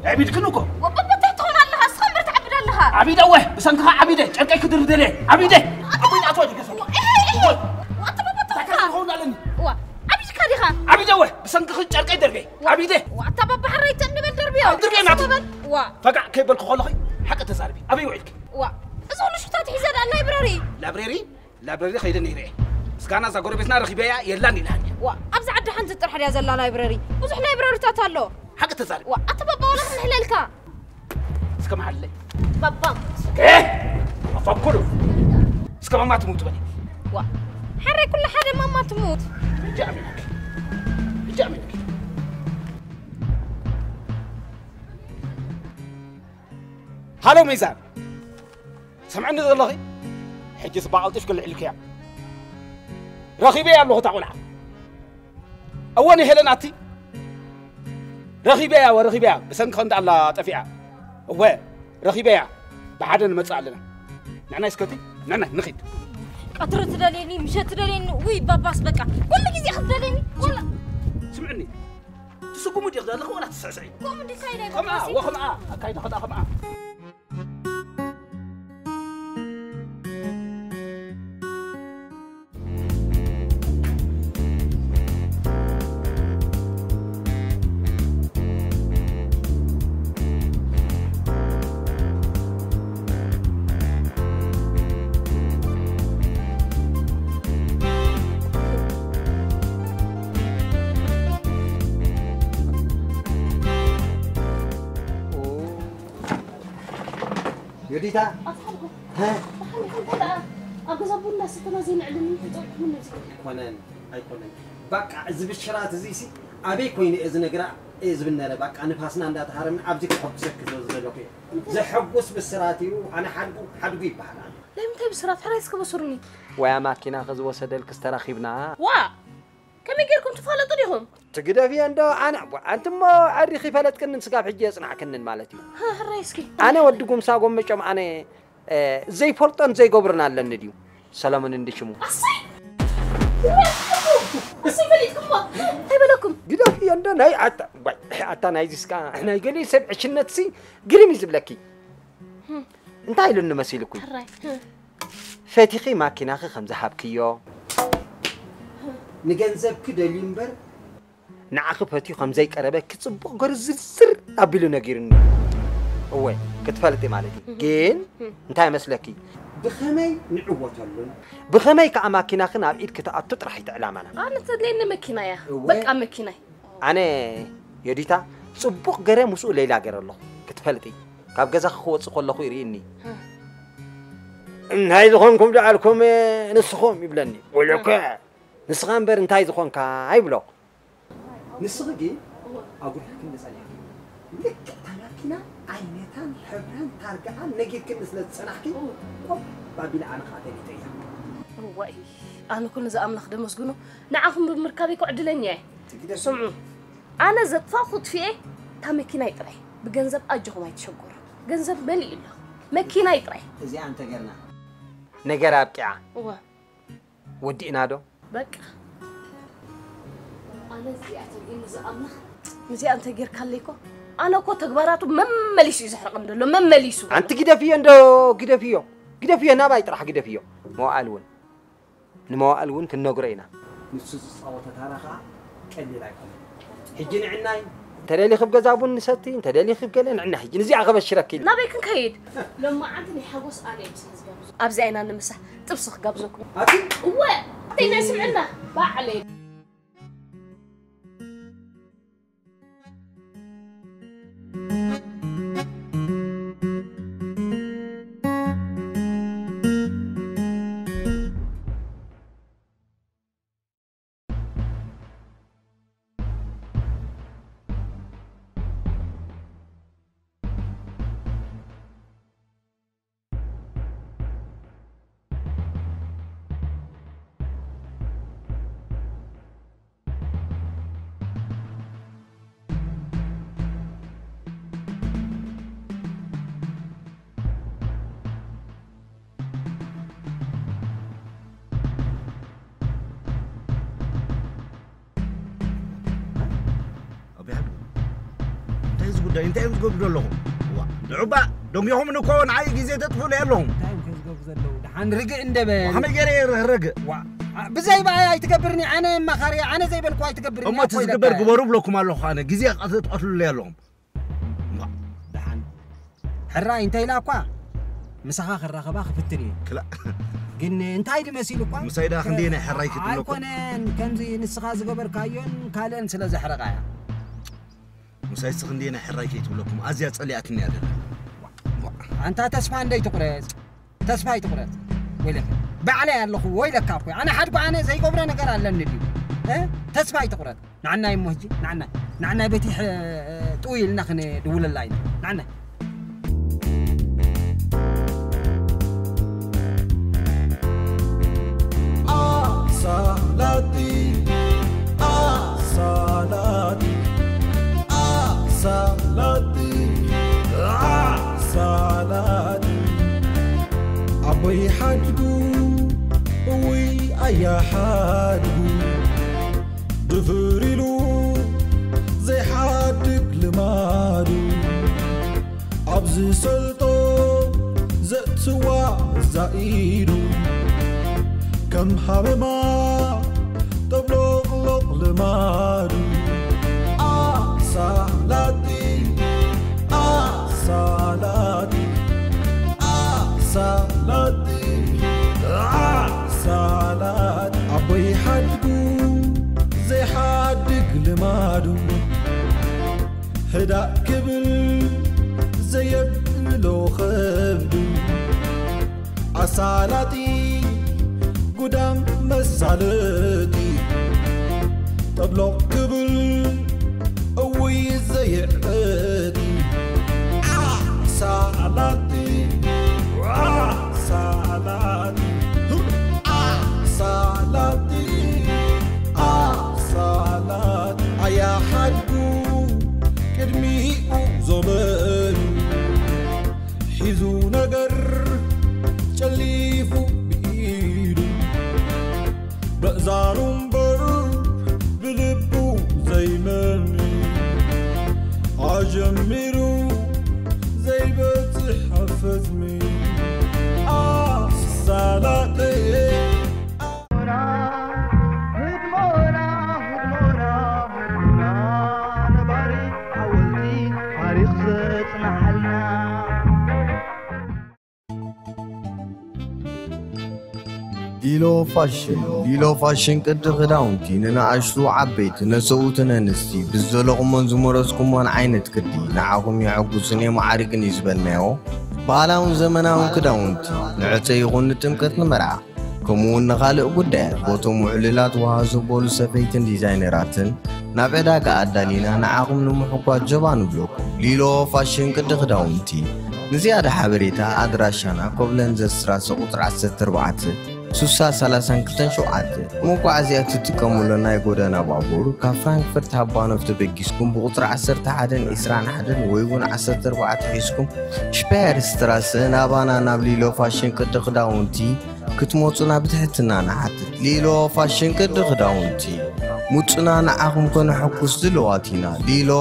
عبيد كنوكو وبابا تهون الله أسخمر تعبد الله عبيد أوه بس أنت عبيدة شركة كدر دلي عبيدة عبيد أطول كسر وأنت بابا تهون هون علني عبيد كاريخا عبيد أوه بس أنت خد شركة دربي عبيدة وأنت بابا حريت أني بالدربية دربي نعطي فقع كيبل خلقي حق تزاربي أبي وعدك أزول شو تحيزر على لايبراري خيدني رأي سكانا زاغوري بسنا رخيبيا يلاني لاني أبز عد حنت تطرح يا زلا لايبراري وزح لايبراري تاتالو حق تزارب أنت بابا ولا من هلالك سكا محلي بابا إيه أفهم كله سكا ما تموت بني حري كل حدا ما تموت جاء منك هالو ميزان سمعني ذا الله حجي صباع ألطيف كل عليك يا رخيبي يا الله تعالى أولي هلناتي رخيبي يا ورخيبي يا بس أنك خند على تفيعة هو رخيبي يا بعد المسألة لنا نحن اسكتي نحن نخيد قطر تدليني مش تدليني وي باباس بقى كل جزء خدليني ولا سمعني تسوق مدير ده ولا تسعسعي قوم دي كاينه خمعة وخمعة كاينه خدها خمعة يوديتا ها أجازبون الناس تنازين علمي تطلعون نفسك كونن أي كونن بقى زب الشرات زيسي أبي كويني إذا نقرأ إذا بننا بقى أنا بحسنا عند هارم أبزك حبسك كذا زلوكي زي حبس بالسراتي وأنا حد بيب بحنا لا يمكن بسرعة حريسك بصرني ويا ماكينة غزوة سدلك استراخيبنا كم يجيكم تفعلوا طريقهم تقدر في عنده أنتم عريخي فلت كنن سقاف حجي يصنع كنن مالتي ها حريسكي أنا ودكم ساقوم مشام أنا زي فلطان زي قبرنا لنديو سلامن اندشمو أصي فليتكم هاي بالكم قدر في عنده ناي عتا ناي زسكا إحنا يقولي 7 شنتسي قريم يزبلكي أنت عيلو نمسيلكم فاتيخي ماكينة خمسة حبكيو نجنزب كده ليمبر نعاقب هاتي خمسة قربة كتصبغ غرزر أبيلو نجيرني هو كتفلتي مالتي جين انتهى مسلكي بخمي نعوت لهم بخمي كأماكن خنا بعيد كتأت تطرح تعلمنا أنا تدلين مكينة يا بقى مكينة أنا يديتا صبغ غير مسؤول ليلا غير الله كتفلتي كاب جزا خوت سقول له يريني إن هاي زخونكم جعلكم نسخون يبلني ولك نسخان بر انتهى زخونك هاي بلو نسخي أقول لك نسألها لك مكينة عينتان حبران تارجعان نجيب كل مثل سنحكي بابيل أنا خاطري تيجي واي أنا كل زي أملخ دم مسجونه نعهم بمركبي قعد لنيا سمعوا أنا زت فاخد في إيه تمكينة يطرح بجنزب أجهم يتشجر جنزب ملي له مكينة يطرح زي أنت قلنا نجار أبكع ودي نادو بك أنا زي أتجين زي أملخ زي أنت غير كليكو أنا كنت تجبراته ممليش يزحرق عنده ممليسو أنت كده في عنده كده فيه أنا بايطرح كده فيه مو ألون كنا قرينا نصوص صوت تاريخها كلي رايكم حجين عناي ترى لي خب جزابون نساتين ترى لي خب قالين عنا حجين زي عقب الشركة نبي كن كيد لما عندني حبوس أنا بس أبزعنا نمسح تبصخ قبزكم أكيد تينا سمعنا بعلي انت يقبضوا لهم لعبا دم يوم نكون عاي جزء تطفل لهم دحان رجع اندبل محمد جري رجع بزي بقى يتكبرني انا ما خاري انا زي بالكوا يتكبرني اما تتكبر قبروا لكم الله انا جزء قتلوا لهم دحان حراي انت يلاكوا مسخا خرخبا خفتني لا ግን እንታይ ድመሲሉ እኳ مسايدا خندينا حراي كتلكم አይኮነን ከምዚ ንስኻ ዝገበርካዮን ካልእን ስለ ዘሕረቃያ مسايد خندينا حراي كتلكم ازيا صلياتني ያደለ አንተ ተስፋ እንደይ ትቁረጽ ተስፋ ይትቁረጽ ወይለከ ባዕላ ያለኹ ወይለካ እኮ አነ ሓድጉ አነ ዘይቆብረ ነገር አለኒ ዲ ተስፋ ይትቁረጽ ናዕና ይሞጂ ናዕና ቤቲ ጥዊልና ክነ ድውልላይና ናዕና salati salati salati salati aboy hadgu wi aya hadgu dufrilu zay hadik limadu abzi salto zatwa zaidu كم حبما تبلغ لمادو صلاتي صلاتي صلاتي صلاتي أبوي حدقو زي حدق لمادو هدا كبل زي يبلو خبدو صلاتي قدام مسالتي تبلغ قبل قوي زي عقدي صلاتي صلاتي صلاتي صلاتي يا حدو كرمي زمان حيزو نقر شليفو بأزارهم بر بلبو زي مني عجمرو زي بتح حفظني صلاتي ديلو فاشن قد خداونتي ننعشتو عبيت نسوتنا نستي بزلقم من زمرسكم من عينت كدي نعاكم يعقوسني معارق نزبلناو بالاون زمناون كداونتي نعتي يغن تمكت نمرع كمون نخالق قدار بوتو معللات وهازو بولو سفيتن ديزاينراتن ናብ ዕዳጋ ኣዳሊና ንዓኹም ንምሕጓዝ ጀባ ንብለኩም ሊሎ ፋሽን ቅዲ ክዳውንቲ ንዝያዳ ሓበሬታ ኣድራሻና ኮብለንዘ ስራሰ ቁጥር 14 632 መጓዓዝያ ትጥቀሙሉ ናይ ጎደና ባቡር ካብ ፍራንክፈርት ሃባኖፍቲ በጊስኩም ብቁጥር 1121 ወይ እውን 14 ሒዝኩም ሽፓየር ስትራሰ ናባና ናብ ሊሎ ፋሽን ቅዲ ክዳውንቲ ክትመፁና ብትሕትና ንሓትት ሊሎ ፋሽን ቅዲ ክዳውንቲ ሙፅና ንዓኹም ከንሕኩስ ዝለዋቲና ሊሎ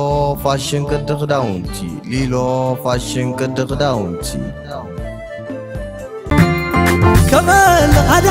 ፋሽን ቅዲ ክዳውንቲ ሊሎ ፋሽን ቅዲ ክዳውንቲ كمال غدا